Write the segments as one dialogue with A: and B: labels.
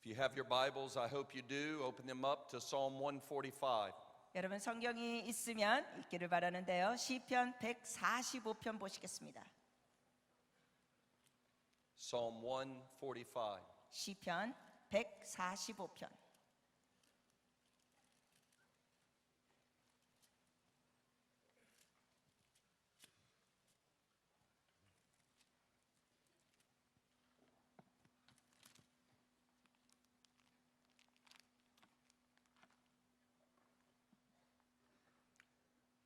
A: you have your Bibles, I hope you do, open them up to Psalm 145.
B: 여러분 성경이 있으면 있기를 바라는데요. 시편 145편 보시겠습니다.
A: Psalm 145.
B: 시편 145편.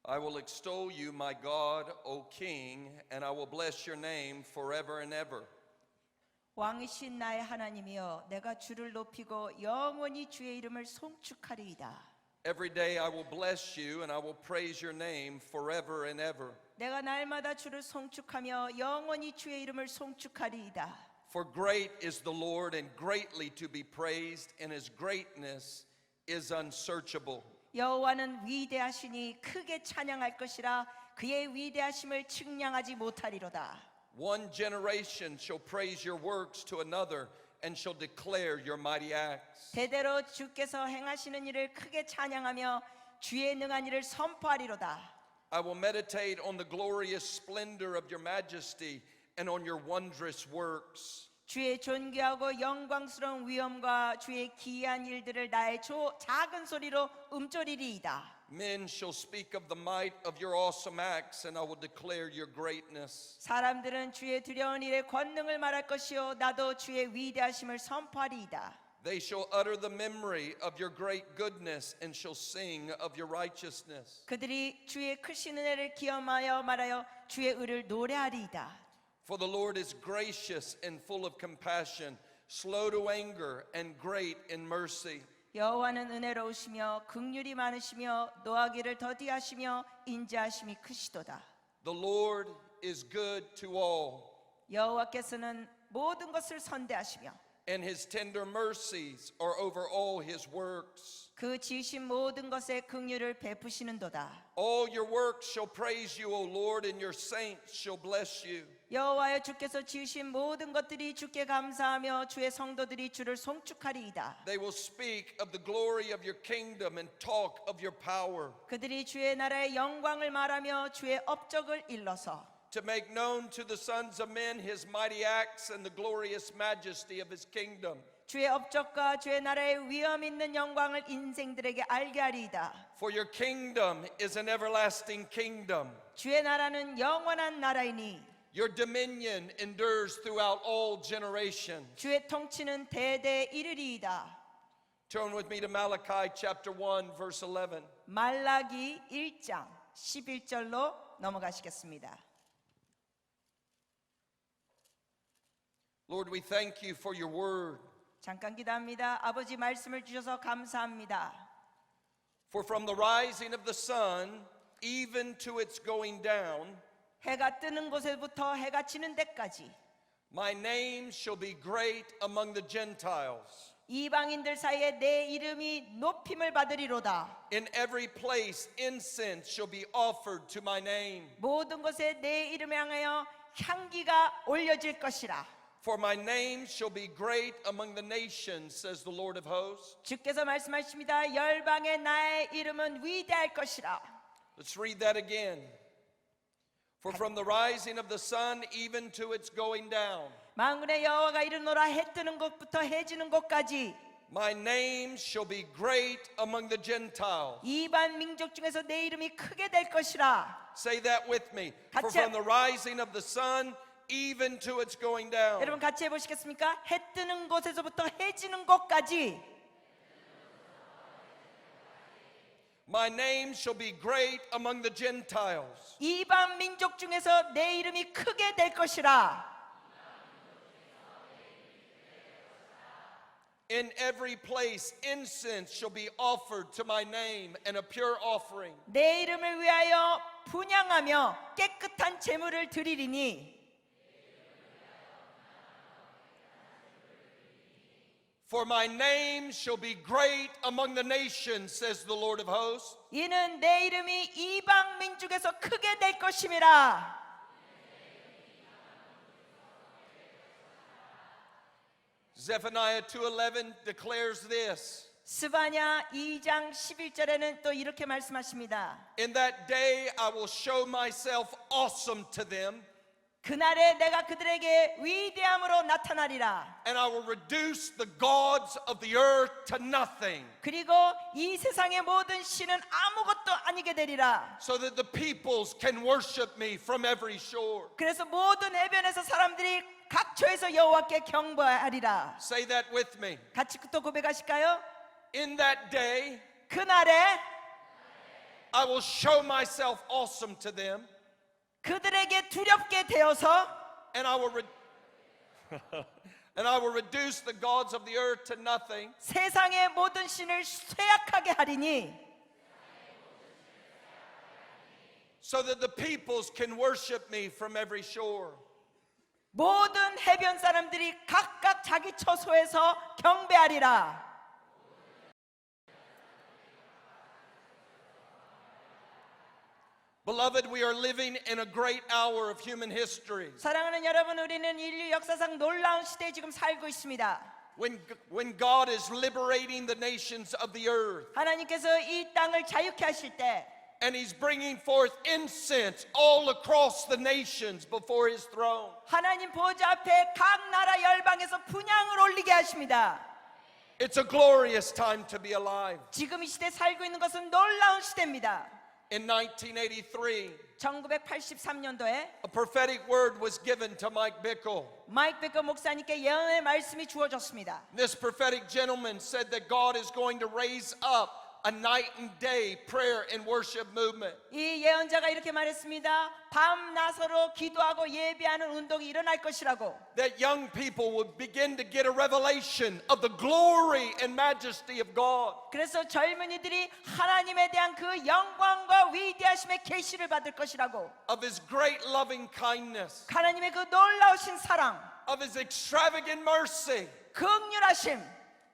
A: I will extol you, my God, O King, and I will bless your name forever and ever.
B: 왕이신 나의 하나님이여 내가 주를 높이고 영원히 주의 이름을 송축하리이다.
A: Every day I will bless you and I will praise your name forever and ever.
B: 내가 날마다 주를 송축하며 영원히 주의 이름을 송축하리이다.
A: For great is the Lord and greatly to be praised, and his greatness is unsearchable.
B: 여호와는 위대하시니 크게 찬양할 것이라 그의 위대하심을 측량하지 못하리로다.
A: One generation shall praise your works to another and shall declare your mighty acts.
B: 대대로 주께서 행하시는 일을 크게 찬양하며 주의 능한 일을 선포하리로다.
A: I will meditate on the glorious splendor of your majesty and on your wondrous works.
B: 주의 존귀하고 영광스러운 위엄과 주의 기이한 일들을 나의 작은 소리로 음조리리이다.
A: Men shall speak of the might of your awesome acts, and I will declare your greatness.
B: 사람들은 주의 두려운 일의 권능을 말할 것이요 나도 주의 위대하심을 선포하리이다.
A: They shall utter the memory of your great goodness and shall sing of your righteousness.
B: 그들이 주의 크신 은혜를 기억하여 말하여 주의 의를 노래하리이다.
A: For the Lord is gracious and full of compassion, slow to anger and great in mercy.
B: 여호와는 은혜로우시며 긍휼이 많으시며 노하기를 더디하시며 인자하심이 크시도다.
A: The Lord is good to all,
B: 여호와께서는 모든 것을 선대하시며
A: and his tender mercies are over all his works.
B: 그 지으신 모든 것에 긍휼을 베푸시는도다.
A: All your works shall praise you, O Lord, and your saints shall bless you.
B: 여호와여 주께서 지으신 모든 것들이 주께 감사하며 주의 성도들이 주를 송축하리이다.
A: They will speak of the glory of your kingdom and talk of your power,
B: 그들이 주의 나라의 영광을 말하며 주의 업적을 일러서
A: to make known to the sons of men his mighty acts and the glorious majesty of his kingdom.
B: 주의 업적과 주의 나라의 위엄 있는 영광을 인생들에게 알게 하리이다.
A: For your kingdom is an everlasting kingdom.
B: 주의 나라는 영원한 나라이니
A: Your dominion endures throughout all generations.
B: 주의 통치는 대대 이르리이다.
A: Turn with me to Malachi chapter 1 verse 11.
B: 말라기 1장 11절로 넘어가시겠습니다.
A: Lord, we thank you for your word.
B: 잠깐 기도합니다. 아버지 말씀을 주셔서 감사합니다.
A: For from the rising of the sun even to its going down,
B: 해가 뜨는 곳에부터 해가 지는 데까지
A: my name shall be great among the Gentiles.
B: 이방인들 사이에 내 이름이 높임을 받으리로다.
A: In every place incense shall be offered to my name.
B: 모든 곳에 내 이름을 향하여 향기가 올려질 것이라.
A: For my name shall be great among the nations, says the Lord of hosts.
B: 주께서 말씀하십니다. 열방의 나의 이름은 위대할 것이라.
A: Let's read that again. For from the rising of the sun even to its going down,
B: 만군의 여호와가 이르노라. 해 뜨는 곳부터 해 지는 곳까지
A: my name shall be great among the Gentiles.
B: 이방 민족 중에서 내 이름이 크게 될 것이라.
A: Say that with me. For
B: 같이
A: from the rising of the sun even to its going down.
B: 여러분 같이 해보시겠습니까? 해 뜨는 곳에서부터 해 지는 곳까지
A: My name shall be great among the Gentiles.
B: 이방 민족 중에서 내 이름이 크게 될 것이라.
A: In every place incense shall be offered to my name, and a pure offering.
B: 내 이름을 위하여 분향하며 깨끗한 제물을 드리리니
A: For my name shall be great among the nations, says the Lord of hosts.
B: 이는 내 이름이 이방 민족에서 크게 될 것임이라.
A: Zephaniah 2:11 declares this.
B: 스바냐 2장 11절에는 또 이렇게 말씀하십니다.
A: In that day I will show myself awesome to them,
B: 그날에 내가 그들에게 위대함으로 나타나리라.
A: and I will reduce the gods of the earth to nothing,
B: 그리고 이 세상의 모든 신은 아무것도 아니게 되리라.
A: so that the peoples can worship me from every shore.
B: 그래서 모든 해변에서 사람들이 각처에서 여호와께 경배하리라.
A: Say that with me.
B: 같이 또 고백하실까요?
A: In that day
B: 그날에
A: I will show myself awesome to them,
B: 그들에게 두렵게 되어서
A: and I will and I will reduce the gods of the earth to nothing,
B: 세상의 모든 신을 쇠약하게 하리니
A: so that the peoples can worship me from every shore.
B: 모든 해변 사람들이 각각 자기 처소에서 경배하리라.
A: Beloved, we are living in a great hour of human history.
B: 사랑하는 여러분, 우리는 인류 역사상 놀라운 시대에 지금 살고 있습니다.
A: When God is liberating the nations of the earth,
B: 하나님께서 이 땅을 자유케 하실 때
A: and He's bringing forth incense all across the nations before His throne.
B: 하나님 보좌 앞에 각 나라 열방에서 분향을 올리게 하십니다.
A: It's a glorious time to be alive.
B: 지금 이 시대에 살고 있는 것은 놀라운 시대입니다.
A: In 1983,
B: 1983년도에
A: a prophetic word was given to Mike Bickle.
B: 마이크 베커 목사님께 예언의 말씀이 주어졌습니다.
A: This prophetic gentleman said that God is going to raise up a night and day prayer and worship movement.
B: 이 예언자가 이렇게 말했습니다. 밤낮으로 기도하고 예배하는 운동이 일어날 것이라고.
A: That young people would begin to get a revelation of the glory and majesty of God.
B: 그래서 젊은이들이 하나님에 대한 그 영광과 위대하심의 계시를 받을 것이라고.
A: Of His great loving kindness,
B: 하나님의 그 놀라우신 사랑,
A: of His extravagant mercy,
B: 긍휼하심,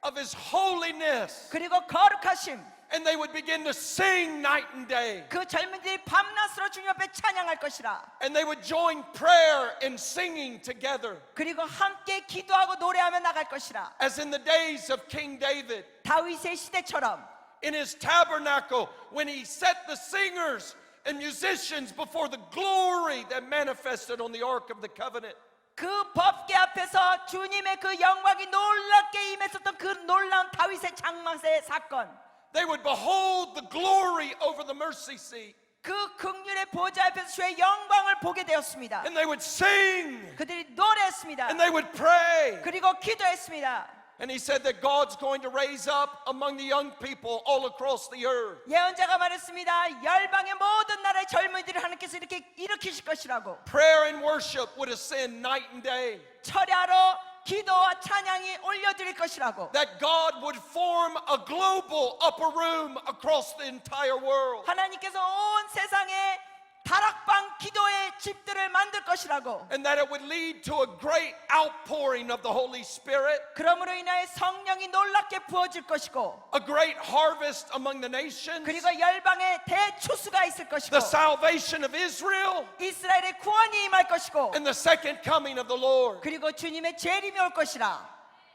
A: of His holiness.
B: 그리고 거룩하심.
A: And they would begin to sing night and day.
B: 그 젊은이들이 밤낮으로 주님 앞에 찬양할 것이라.
A: And they would join prayer and singing together.
B: 그리고 함께 기도하고 노래하며 나갈 것이라.
A: As in the days of King David,
B: 다윗의 시대처럼
A: in his tabernacle, when he set the singers and musicians before the glory that manifested on the Ark of the Covenant.
B: 그 법궤 앞에서 주님의 그 영광이 놀랍게 임했었던 그 놀라운 다윗의 장막의 사건.
A: They would behold the glory over the mercy seat.
B: 그 긍휼의 보좌 앞에서 주의 영광을 보게 되었습니다.
A: And they would sing.
B: 그들이 노래했습니다.
A: And they would pray.
B: 그리고 기도했습니다.
A: And he said that God's going to raise up among the young people all across the earth
B: 예언자가 말했습니다. 열방의 모든 나라의 젊은이들을 하나님께서 이렇게 일으키실 것이라고.
A: prayer and worship would ascend night and day.
B: 철야로 기도와 찬양이 올려드릴 것이라고.
A: That God would form a global upper room across the entire world.
B: 하나님께서 온 세상에 다락방 기도의 집들을 만들 것이라고.
A: And that it would lead to a great outpouring of the Holy Spirit,
B: 그러므로 인하여 성령이 놀랍게 부어질 것이고,
A: a great harvest among the nations,
B: 그리고 열방에 대추수가 있을 것이고,
A: the salvation of Israel,
B: 이스라엘의 구원이 임할 것이고,
A: and the second coming of the Lord.
B: 그리고 주님의 재림이 올 것이라.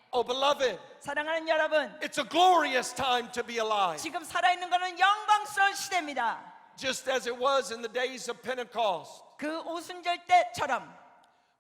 A: Oh, beloved,
B: 사랑하는 여러분,
A: it's a glorious time to be alive.
B: 지금 살아있는 것은 영광스러운 시대입니다.
A: Just as it was in the days of Pentecost,
B: 그 오순절 때처럼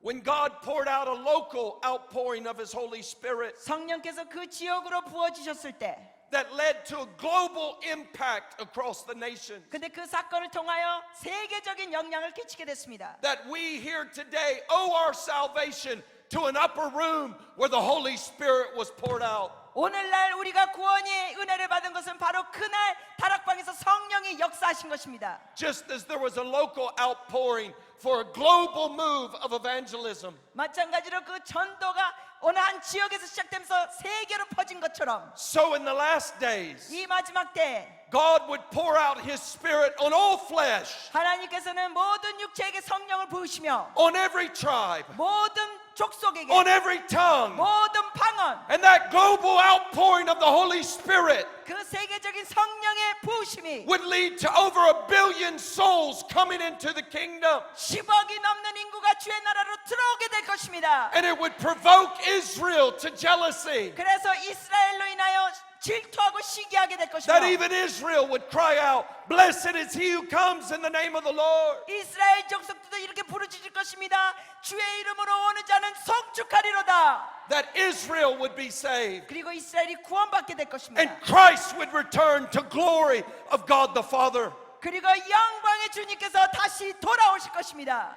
A: when God poured out a local outpouring of His Holy Spirit
B: 성령께서 그 지역으로 부어지셨을 때,
A: that led to a global impact across the nations.
B: 근데 그 사건을 통하여 세계적인 영향을 끼치게 됐습니다.
A: That we here today owe our salvation to an upper room where the Holy Spirit was poured out.
B: 오늘날 우리가 구원의 은혜를 받은 것은 바로 그날 다락방에서 성령이 역사하신 것입니다.
A: Just as there was a local outpouring for a global move of evangelism,
B: 마찬가지로 그 전도가 어느 한 지역에서 시작되면서 세계로 퍼진 것처럼
A: so in the last days,
B: 이 마지막 때
A: God would pour out His Spirit on all flesh,
B: 하나님께서는 모든 육체에게 성령을 부으시며
A: on every tribe,
B: 모든 족속에게
A: on every tongue.
B: 모든 방언
A: And that global outpouring of the Holy Spirit
B: 그 세계적인 성령의 부으심이
A: would lead to over 1 billion souls coming into the kingdom.
B: 10억이 넘는 인구가 주의 나라로 들어오게 될 것입니다.
A: And it would provoke Israel to jealousy.
B: 그래서 이스라엘로 인하여 질투하고 시기하게 될 것입니다.
A: That even Israel would cry out, "Blessed is he who comes in the name of the Lord."
B: 이스라엘 족속들도 이렇게 부르짖을 것입니다. 주의 이름으로 오는 자는 성축하리로다.
A: That Israel would be saved.
B: 그리고 이스라엘이 구원받게 될 것입니다.
A: And Christ would return to glory of God the Father.
B: 그리고 영광의 주님께서 다시 돌아오실 것입니다.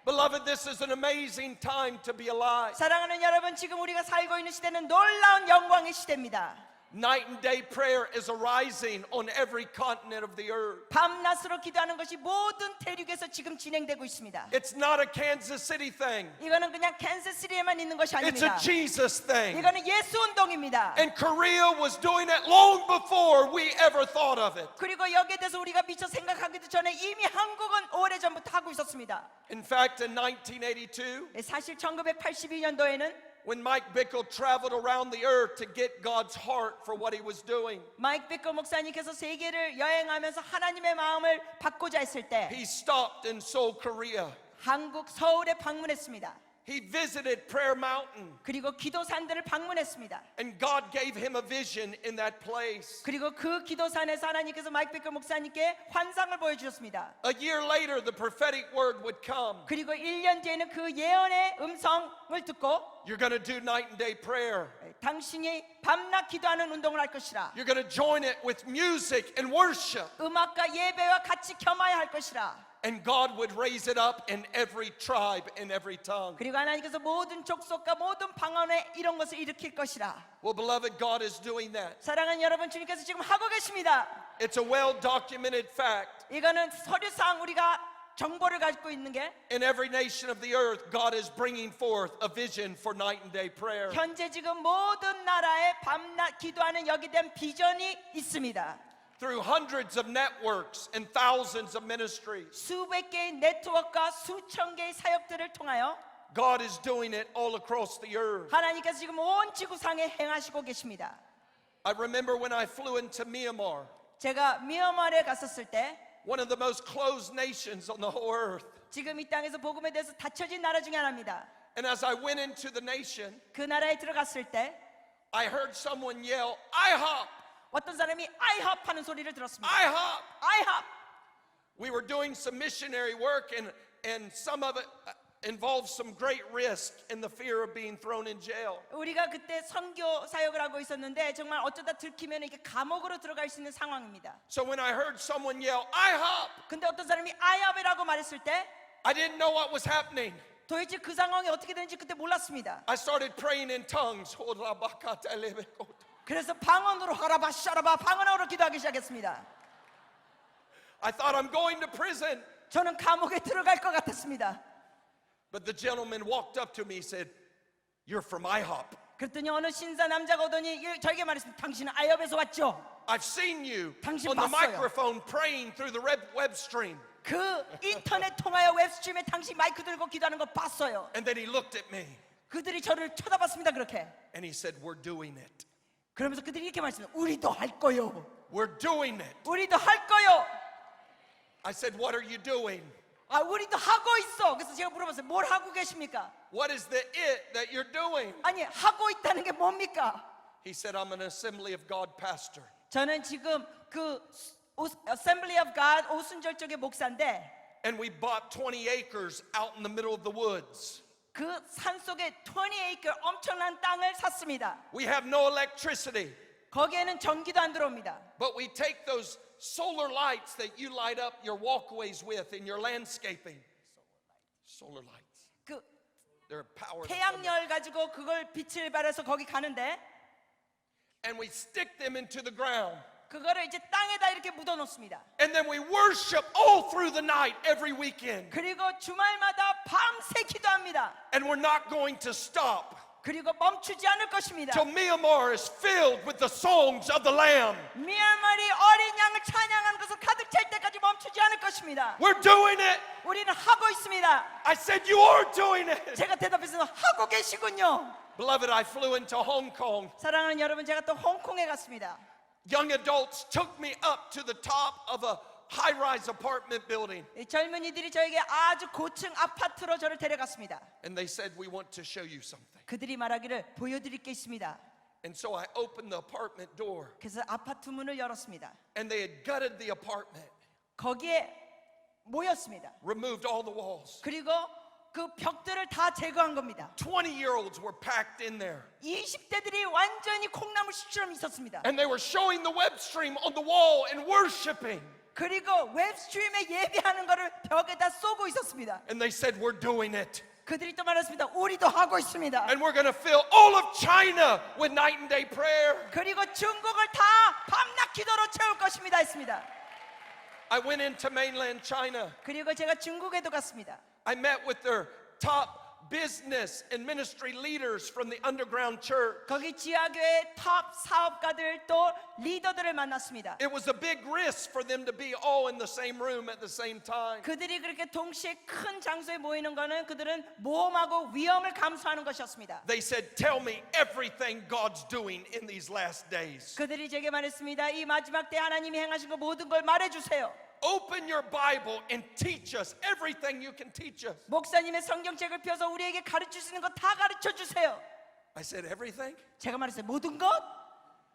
A: Beloved, this is an amazing time to be alive.
B: 사랑하는 여러분, 지금 우리가 살고 있는 시대는 놀라운 영광의 시대입니다.
A: Night and day prayer is arising on every continent of the earth.
B: 밤낮으로 기도하는 것이 모든 대륙에서 지금 진행되고 있습니다.
A: It's not a Kansas City thing.
B: 이거는 그냥 캔자스시티에만 있는 것이
A: It's a
B: 아닙니다.
A: Jesus thing.
B: 이거는 예수 운동입니다.
A: And Korea was doing it long before we ever thought of it.
B: 그리고 여기에 대해서 우리가 미처 생각하기도 전에 이미 한국은 오래전부터 하고 있었습니다.
A: In fact, in 1982,
B: 사실 1982년도에는
A: when Mike Bickle traveled around the earth to get God's heart for what he was doing,
B: 마이크 비클 목사님께서 세계를 여행하면서 하나님의 마음을 받고자 했을 때
A: he stopped in Seoul, Korea.
B: 한국 서울에 방문했습니다.
A: He visited Prayer Mountain,
B: 그리고 기도산들을 방문했습니다.
A: and God gave him a vision in that place.
B: 그리고 그 기도산에서 하나님께서 마이크 비클 목사님께 환상을 보여주셨습니다.
A: A year later, the prophetic word would come.
B: 그리고 1년 뒤에는 그 예언의 음성을 듣고
A: You're going to do night and day prayer.
B: 당신이 밤낮 기도하는 운동을 할 것이라.
A: You're going to join it with music and worship.
B: 음악과 예배와 같이 겸하여 할 것이라.
A: And God would raise it up in every tribe, in every tongue.
B: 그리고 하나님께서 모든 족속과 모든 방언에 이런 것을 일으킬 것이라.
A: Well, beloved, God is doing that.
B: 사랑하는 여러분, 주님께서 지금 하고 계십니다.
A: It's a well-documented fact.
B: 이거는 서류상 우리가 정보를 가지고 있는 게
A: In every nation of the earth, God is bringing forth a vision for night and day prayer.
B: 현재 지금 모든 나라에 밤낮 기도하는 여기 된 비전이 있습니다.
A: Through hundreds of networks and thousands of ministries,
B: 수백 개의 네트워크와 수천 개의 사역들을 통하여
A: God is doing it all across the earth.
B: 하나님께서 지금 온 지구상에 행하시고 계십니다.
A: I remember when I flew into Myanmar,
B: 제가 미얀마에 갔었을 때
A: one of the most closed nations on the whole earth.
B: 지금 이 땅에서 복음에 대해서 닫혀진 나라 중에 하나입니다.
A: And as I went into the nation,
B: 그 나라에 들어갔을 때
A: I heard someone yell, "IHOP!
B: 어떤 사람이 IHOP 하는 소리를 들었습니다.
A: IHOP!"
B: IHOP!
A: We were doing some missionary work, and some of it involved some great risk in the fear of being thrown in jail.
B: 우리가 그때 선교 사역을 하고 있었는데 정말 어쩌다 들키면 이게 감옥으로 들어갈 수 있는 상황입니다.
A: So when I heard someone yell, "IHOP!"
B: 근데 어떤 사람이 IHOP이라고 말했을 때
A: I didn't know what was happening.
B: 도대체 그 상황이 어떻게 되는지 그때 몰랐습니다.
A: I started praying in tongues.
B: 그래서 방언으로 하라바 샤라바 방언으로 기도하기 시작했습니다.
A: I thought I'm going to prison.
B: 저는 감옥에 들어갈 것 같았습니다.
A: But the gentleman walked up to me and said, "You're from IHOP.
B: 그랬더니 어느 신사 남자가 오더니 저에게 말했습니다. 당신은 아이업에서 왔죠?
A: I've seen you
B: 당신
A: on the
B: 봤어요.
A: microphone praying through the web stream."
B: 그 인터넷 통하여 웹스트림에 당신 마이크 들고 기도하는 거 봤어요.
A: And then he looked at me
B: 그들이 저를 쳐다봤습니다. 그렇게.
A: and he said, "We're doing it.
B: 그러면서 그들이 이렇게 말했습니다. 우리도 할 거요.
A: We're doing it."
B: 우리도 할 거요.
A: I said, "What are you doing?
B: 아, 우리도 하고 있어. 그래서 제가 물어봤어요. 뭘 하고 계십니까?
A: What is the it that you're doing?"
B: 아니, 하고 있다는 게 뭡니까?
A: He said, "I'm an Assembly of God pastor."
B: 저는 지금 그 Assembly of God 오순절 쪽의 목사인데
A: And we bought 20 acres out in the middle of the woods.
B: 그 산속에 20에이커 엄청난 땅을 샀습니다.
A: We have no electricity,
B: 거기에는 전기도 안 들어옵니다.
A: but we take those solar lights that you light up your walkways with in your landscaping. Solar lights.
B: 그
A: They're powered.
B: 태양열 가지고 그걸 빛을 발해서 거기 가는데
A: And we stick them into the ground.
B: 그거를 이제 땅에다 이렇게 묻어 놓습니다.
A: And then we worship all through the night every weekend.
B: 그리고 주말마다 밤새 기도합니다.
A: And we're not going to stop
B: 그리고 멈추지 않을 것입니다.
A: till Myanmar is filled with the songs of the Lamb.
B: 미얀마리 어린 양을 찬양하는 것을 가득 찰 때까지 멈추지 멈추지 않을 것입니다.
A: We're doing it.
B: 우리는 하고 있습니다.
A: I said, you are doing it.
B: 제가 대답해서 하고 계시군요.
A: Beloved, I flew into Hong Kong.
B: 사랑하는 여러분, 제가 또 홍콩에 갔습니다.
A: Young adults took me up to the top of a high-rise apartment building.
B: 이 젊은이들이 저에게 아주 고층 아파트로 저를 데려갔습니다.
A: And they said, we want to show you something.
B: 그들이 말하기를 보여드릴 게 있습니다.
A: And so I opened the apartment door.
B: 그래서 아파트 문을 열었습니다.
A: And they had gutted the apartment,
B: 거기에 모였습니다.
A: removed all the walls.
B: 그리고 그 벽들을 다 제거한 겁니다.
A: 20-year-olds were packed in there.
B: 20대들이 완전히 콩나물씨처럼 있었습니다.
A: And they were showing the web stream on the wall and worshiping.
B: 그리고 웹스트림에 예배하는 거를 벽에다 쏘고 있었습니다.
A: And they said, we're doing it.
B: 그들이 또 말했습니다. 우리도 하고 있습니다.
A: And we're going to fill all of China with night and day prayer.
B: 그리고 중국을 다 밤낮 기도로 채울 것입니다 했습니다.
A: I went into mainland China.
B: 그리고 제가 중국에도 갔습니다.
A: I met with their top business and ministry leaders from the underground church.
B: 거기 지하교회 탑 사업가들 또 리더들을 만났습니다.
A: It was a big risk for them to be all in the same room at the same time.
B: 그들이 그렇게 동시에 큰 장소에 모이는 거는 그들은 모험하고 위험을 감수하는 것이었습니다.
A: They said, tell me everything God's doing in these last days.
B: 그들이 제게 말했습니다. 이 마지막 때 하나님이 행하신 거 모든 걸 말해주세요.
A: Open your Bible and teach us everything you can teach us.
B: 목사님의 성경책을 펴서 우리에게 가르칠 수 있는 거 다 가르쳐 주세요.
A: I said, everything?
B: 제가 말했어요. 모든 것?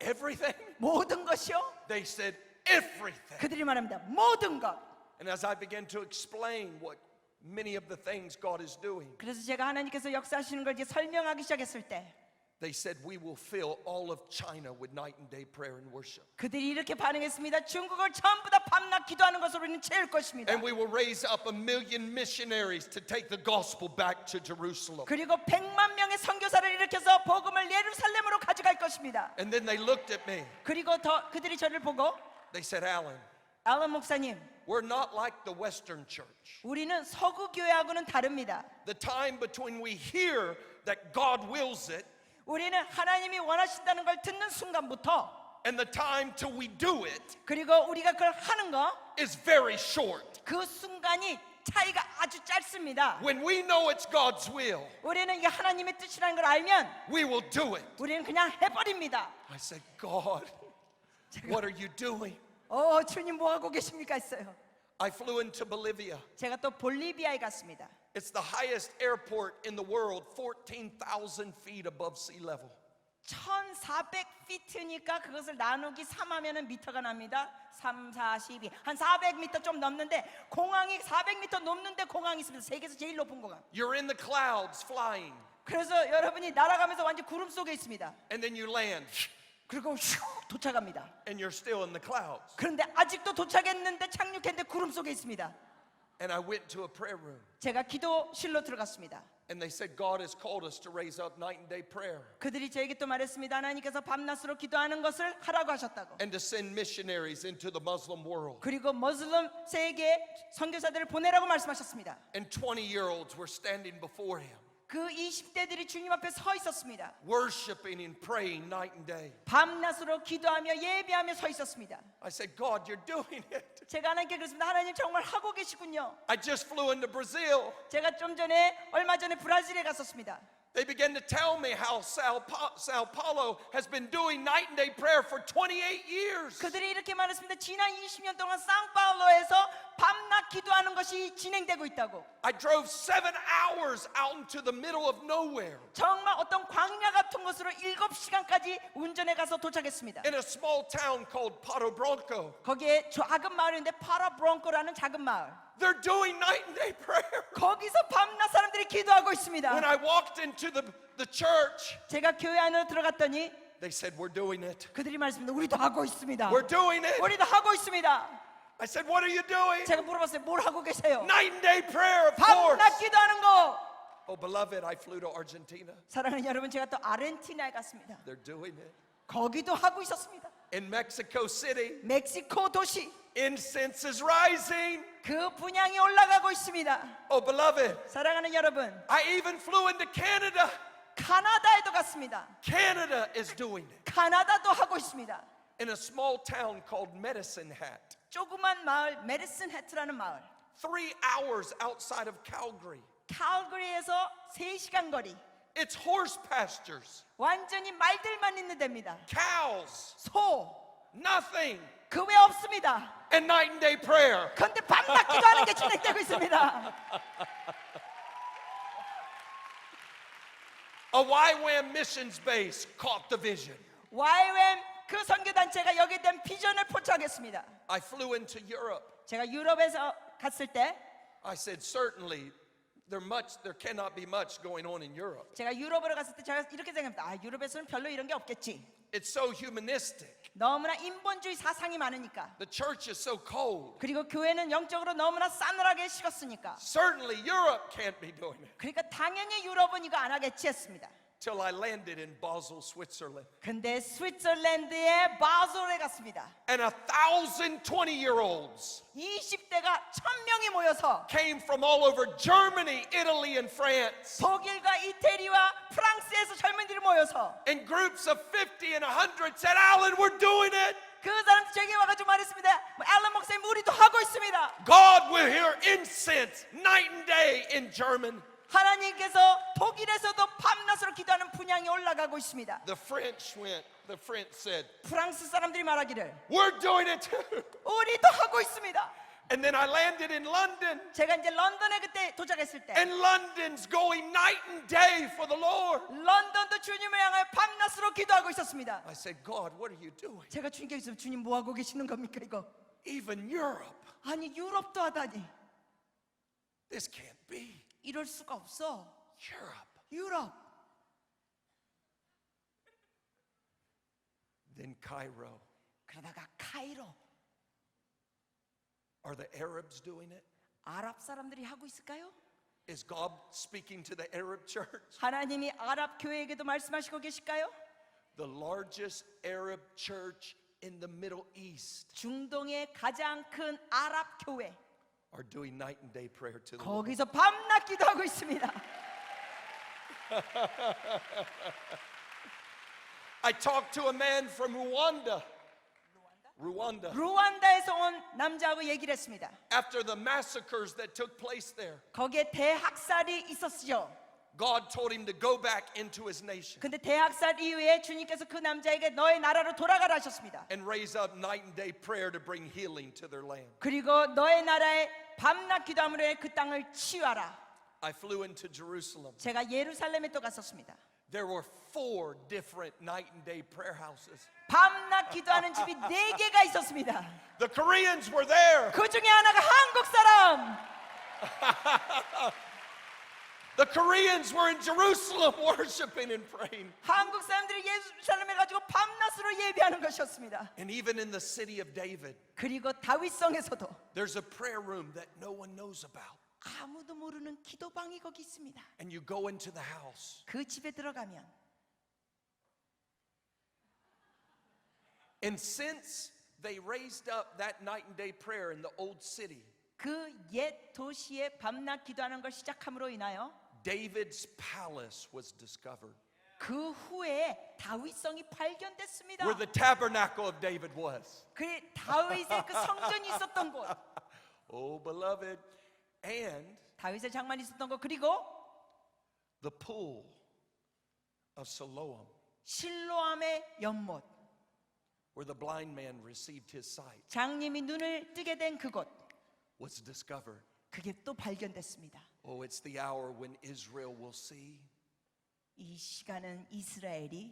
A: Everything?
B: 모든 것이요?
A: They said, everything.
B: 그들이 말합니다. 모든 것.
A: And as I began to explain what many of the things God is doing,
B: 그래서 제가 하나님께서 역사하시는 걸 이제 설명하기 시작했을 때
A: they said, we will fill all of China with night and day prayer and worship.
B: 그들이 이렇게 반응했습니다. 중국을 전부 다 밤낮 기도하는 것으로 우리는 채울 것입니다.
A: And we will raise up 1 million missionaries to take the gospel back to Jerusalem.
B: 그리고 100만 명의 선교사를 일으켜서 복음을 예루살렘으로 가져갈 것입니다.
A: And then they looked at me.
B: 그리고 그들이 저를 보고
A: They said, Alan,
B: 알런 목사님,
A: we're not like the Western church.
B: 우리는 서구 교회하고는 다릅니다.
A: The time between we hear that God wills it
B: 우리는 하나님이 원하신다는 걸 듣는 순간부터
A: and the time till we do it
B: 그리고 우리가 그걸 하는 거
A: is very short.
B: 그 순간이 차이가 아주 짧습니다.
A: When we know it's God's will,
B: 우리는 이게 하나님의 뜻이라는 걸 알면
A: we will do it.
B: 우리는 그냥 해버립니다.
A: I said, God, what are you doing?
B: 주님 뭐 하고 계십니까 했어요.
A: I flew into Bolivia.
B: 제가 또 볼리비아에 갔습니다.
A: It's the highest airport in the world, 14,000 feet above sea level.
B: 1400피트니까 그것을 나누기 3하면은 미터가 납니다. 3, 4, 12. 한 400m 좀 넘는데 공항이 400m 넘는데 공항이 있습니다. 세계에서 제일 높은 공항.
A: You're in the clouds flying,
B: 그래서 여러분이 날아가면서 완전 구름 속에 있습니다.
A: and then you land,
B: 그리고 슉 도착합니다.
A: and you're still in the clouds.
B: 그런데 아직도 도착했는데 착륙했는데 구름 속에 있습니다.
A: And I went to a prayer room,
B: 제가 기도실로 들어갔습니다.
A: and they said, God has called us to raise up night and day prayer
B: 그들이 저에게 또 말했습니다. 하나님께서 밤낮으로 기도하는 것을 하라고 하셨다고.
A: and to send missionaries into the Muslim world.
B: 그리고 머슬럼 세계에 선교사들을 보내라고 말씀하셨습니다.
A: And 20-year-olds were standing before him,
B: 그 20대들이 주님 앞에 서 있었습니다.
A: worshiping and praying night and day.
B: 밤낮으로 기도하며 예배하며 서 있었습니다.
A: I said, God, you're doing it.
B: 제가 하나님께 그랬습니다. 하나님 정말 하고 계시군요.
A: I just flew into Brazil.
B: 제가 얼마 전에 브라질에 갔었습니다.
A: They began to tell me how Sao Paulo has been doing night and day prayer for 28 years.
B: 그들이 이렇게 말했습니다. 지난 20년 동안 상파울로에서 밤낮 기도하는 것이 진행되고 있다고.
A: I drove 7 hours out into the middle of nowhere
B: 정말 어떤 광야 같은 곳으로 7시간까지 운전해 가서 도착했습니다.
A: in a small town called Pato Branco.
B: 거기에 작은 마을인데 파라브롱코라는 작은 마을.
A: They're doing night and day prayer.
B: 거기서 밤낮 사람들이 기도하고 있습니다.
A: When I walked into the church,
B: 제가 교회 안으로 들어갔더니
A: they said, we're doing it.
B: 그들이 말했습니다. 우리도 하고 있습니다.
A: We're doing it.
B: 우리도 하고 있습니다.
A: I said, what are you doing?
B: 제가 물어봤어요. 뭘 하고 계세요?
A: Night and day prayer, of course.
B: 밤낮 기도하는 거.
A: Oh, beloved, I flew to Argentina.
B: 사랑하는 여러분, 제가 또 아르헨티나에 갔습니다.
A: They're doing it.
B: 거기도 하고 있었습니다.
A: In Mexico City,
B: 멕시코 도시
A: incense is rising.
B: 그 분향이 올라가고 있습니다.
A: Oh, beloved,
B: 사랑하는 여러분,
A: I even flew into Canada.
B: 카나다에도 갔습니다.
A: Canada is doing it.
B: 카나다도 하고 있습니다.
A: in a small town called Medicine Hat,
B: 조그만 마을 메디슨 해트라는 마을.
A: 3 hours outside of Calgary.
B: 칼거리에서 3시간 거리.
A: It's horse pastures,
B: 완전히 말들만 있는 데입니다.
A: cows,
B: 소,
A: nothing,
B: 그 외 없습니다.
A: and night and day prayer.
B: 그런데 밤낮 기도하는 게 진행되고 있습니다.
A: A YWAM missions base caught the vision.
B: YWAM 그 선교단체가 여기에 대한 비전을 포착했습니다.
A: I flew into Europe.
B: 제가 유럽에서 갔을 때
A: I said, certainly, there cannot be much going on in Europe.
B: 제가 유럽으로 갔을 때 제가 이렇게 생각합니다. 아, 유럽에서는 별로 이런 게 없겠지.
A: It's so humanistic.
B: 너무나 인본주의 사상이 많으니까.
A: The church is so cold.
B: 그리고 교회는 영적으로 너무나 싸늘하게 식었으니까.
A: Certainly, Europe can't be doing it.
B: 그러니까 당연히 유럽은 이거 안 하겠지 했습니다.
A: Till I landed in Basel, Switzerland.
B: 근데 스위스랜드의 바솔에 갔습니다.
A: And 1,020-year-olds
B: 20대가 1000명이 모여서
A: came from all over Germany, Italy, and France.
B: 독일과 이태리와 프랑스에서 젊은이들이 모여서
A: In groups of 50 and 100 said, Alan, we're doing it.
B: 그 사람들 제게 와가지고 말했습니다. 앨런 목사님 우리도 하고 있습니다.
A: God will hear incense night and day in German.
B: 하나님께서 독일에서도 밤낮으로 기도하는 분향이 올라가고 있습니다.
A: The French said,
B: 프랑스 사람들이 말하기를
A: we're doing it too.
B: 우리도 하고 있습니다.
A: And then I landed in London.
B: 제가 이제 런던에 그때 도착했을 때
A: And London's going night and day for the Lord.
B: 런던도 주님을 향하여 밤낮으로 기도하고 있었습니다.
A: I said, God, what are you doing?
B: 제가 주님께 있으면 주님 뭐 하고 계시는 겁니까 이거?
A: Even Europe.
B: 아니 유럽도 하다니
A: This can't be.
B: 이럴 수가 없어.
A: Europe.
B: 유럽.
A: Then Cairo.
B: 그러다가 카이로.
A: Are the Arabs doing it?
B: 아랍 사람들이 하고 있을까요?
A: Is God speaking to the Arab church?
B: 하나님이 아랍 교회에게도 말씀하시고 계실까요?
A: The largest Arab church in the Middle East
B: 중동의 가장 큰 아랍 교회.
A: are doing night and day prayer to the Lord.
B: 거기서 밤낮 기도하고 있습니다.
A: I talked to a man from Rwanda.
B: 루안다에서 온 남자하고 얘기를 했습니다.
A: After the massacres that took place there,
B: 거기에 대학살이 있었죠.
A: God told him to go back into his nation
B: 근데 대학살 이후에 주님께서 그 남자에게 너의 나라로 돌아가라 하셨습니다.
A: and raise up night and day prayer to bring healing to their land.
B: 그리고 너의 나라에 밤낮 기도함으로 해 그 땅을 치유하라.
A: I flew into Jerusalem.
B: 제가 예루살렘에 또 갔었습니다.
A: There were 4 different night and day prayer houses.
B: 밤낮 기도하는 집이 4개가 있었습니다.
A: The Koreans were there.
B: 그 중에 하나가 한국 사람.
A: The Koreans were in Jerusalem worshiping and praying.
B: 한국 사람들이 예루살렘에 가지고 밤낮으로 예배하는 것이었습니다.
A: And even in the city of David,
B: 그리고 다윗성에서도
A: there's a prayer room that no one knows about.
B: 아무도 모르는 기도방이 거기 있습니다.
A: And you go into the house.
B: 그 집에 들어가면
A: And since they raised up that night and day prayer in the old city,
B: 그 옛 도시에 밤낮 기도하는 걸 시작함으로 인하여
A: David's palace was discovered,
B: 그 후에 다윗성이 발견됐습니다.
A: where the tabernacle of David was.
B: 그 다윗의 그 성전이 있었던 곳,
A: Oh, beloved. And
B: 다윗의 장만이 있었던 곳, 그리고
A: the pool of Siloam,
B: 실로암의 연못,
A: where the blind man received his sight,
B: 장님이 눈을 뜨게 된 그곳,
A: was discovered.
B: 그게 또 발견됐습니다.
A: Oh, it's the hour when Israel will see,
B: 이 시간은 이스라엘이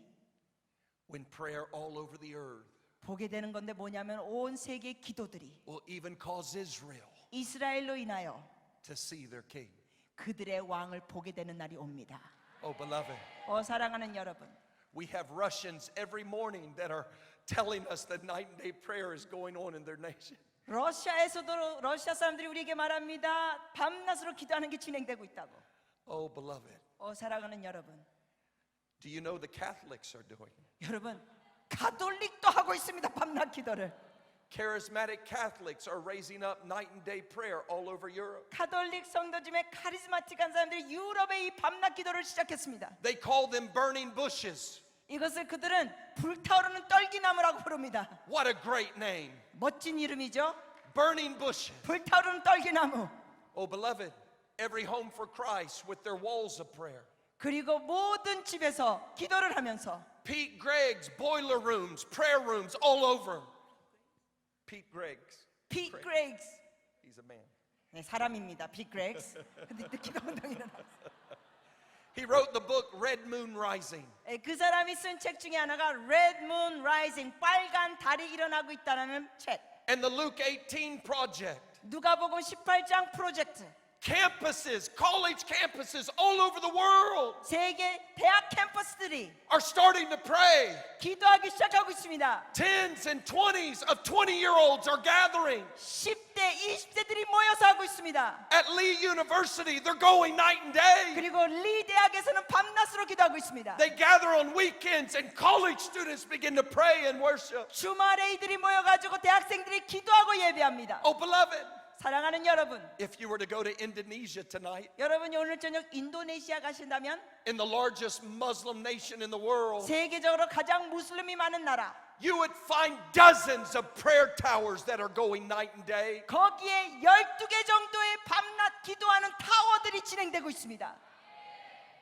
A: when prayer all over the earth
B: 보게 되는 건데 뭐냐면 온 세계 기도들이
A: will even cause Israel
B: 이스라엘로 인하여
A: to see their king.
B: 그들의 왕을 보게 되는 날이 옵니다.
A: Oh, beloved,
B: 사랑하는 여러분,
A: we have Russians every morning that are telling us that night and day prayer is going on in their nation.
B: 러시아에서도 러시아 사람들이 우리에게 말합니다. 밤낮으로 기도하는 게 진행되고 있다고.
A: Oh, beloved,
B: 사랑하는 여러분,
A: do you know the Catholics are doing it?
B: 여러분 가톨릭도 하고 있습니다. 밤낮 기도를.
A: Charismatic Catholics are raising up night and day prayer all over Europe.
B: 가톨릭 성도 중에 카리스마틱한 사람들이 유럽의 이 밤낮 기도를 시작했습니다.
A: They call them burning bushes.
B: 이것을 그들은 불타오르는 떨기나무라고 부릅니다.
A: What a great name.
B: 멋진 이름이죠.
A: Burning bushes.
B: 불타오르는 떨기나무.
A: Oh, beloved, every home for Christ with their walls of prayer.
B: 그리고 모든 집에서 기도를 하면서
A: Pete Gregg's boiler rooms, prayer rooms all over. Pete Gregg's.
B: 피 그레이스,
A: He's a man.
B: 네, 사람입니다. 피 그레이스. 근데 기도 운동이 일어났어요.
A: He wrote the book Red Moon Rising.
B: 그 사람이 쓴 책 중에 하나가 Red Moon Rising, 빨간 달이 일어나고 있다라는 책.
A: And the Luke 18 project.
B: 누가복음 18장 프로젝트.
A: Campuses, college campuses all over the world
B: 세계 대학 캠퍼스들이
A: are starting to pray.
B: 기도하기 시작하고 있습니다.
A: Tens and 20s of 20-year-olds are gathering.
B: 10대, 20대들이 모여서 하고 있습니다.
A: At Lee University, they're going night and day.
B: 그리고 리 대학에서는 밤낮으로 기도하고 있습니다.
A: They gather on weekends and college students begin to pray and worship.
B: 주말에 이들이 모여가지고 대학생들이 기도하고 예배합니다.
A: Oh, beloved,
B: 사랑하는 여러분,
A: if you were to go to Indonesia tonight,
B: 여러분이 오늘 저녁 인도네시아 가신다면
A: in the largest Muslim nation in the world,
B: 세계적으로 가장 무슬림이 많은 나라,
A: you would find dozens of prayer towers that are going night and day.
B: 거기에 12개 정도의 밤낮 기도하는 타워들이 진행되고 있습니다.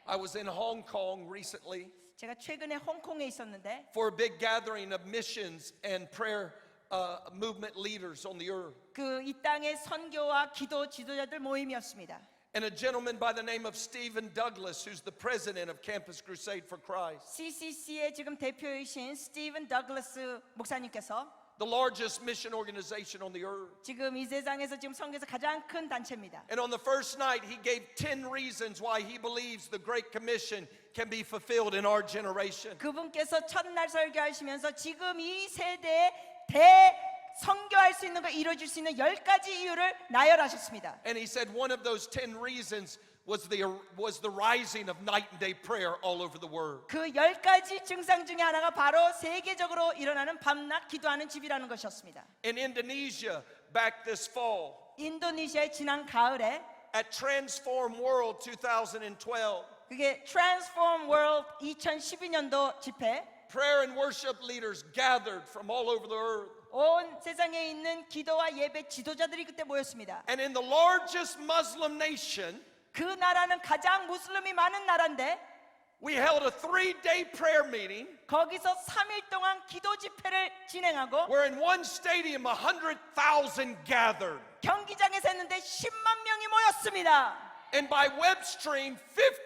A: I was in Hong Kong recently
B: 제가 최근에 홍콩에 있었는데
A: for a big gathering of missions and prayer movement leaders on the earth.
B: 그 이 땅의 선교와 기도 지도자들 모임이었습니다.
A: And a gentleman by the name of Stephen Douglas, who's the president of Campus Crusade for Christ,
B: CCC의 지금 대표이신 스티븐 더글라스 목사님께서
A: the largest mission organization on the earth.
B: 지금 이 세상에서 지금 선교에서 가장 큰 단체입니다.
A: And on the first night, he gave 10 reasons why he believes the Great Commission can be fulfilled in our generation.
B: 그분께서 첫날 설교하시면서 지금 이 세대에 대 선교할 수 있는 거 이루어질 수 있는 10가지 이유를 나열하셨습니다.
A: And he said one of those 10 reasons was the rising of night and day prayer all over the world.
B: 그 10가지 증상 중에 하나가 바로 세계적으로 일어나는 밤낮 기도하는 집이라는 것이었습니다.
A: In Indonesia, back this fall,
B: 인도네시아의 지난 가을에
A: at Transform World 2012,
B: 그게 Transform World 2012년도 집회
A: prayer and worship leaders gathered from all over the earth.
B: 온 세상에 있는 기도와 예배 지도자들이 그때 모였습니다.
A: And in the largest Muslim nation,
B: 그 나라는 가장 무슬림이 많은 나라인데
A: we held a 3-day prayer meeting
B: 거기서 3일 동안 기도 집회를 진행하고
A: where in one stadium 100,000 gathered.
B: 경기장에서 했는데 10만 명이 모였습니다.
A: And by web stream,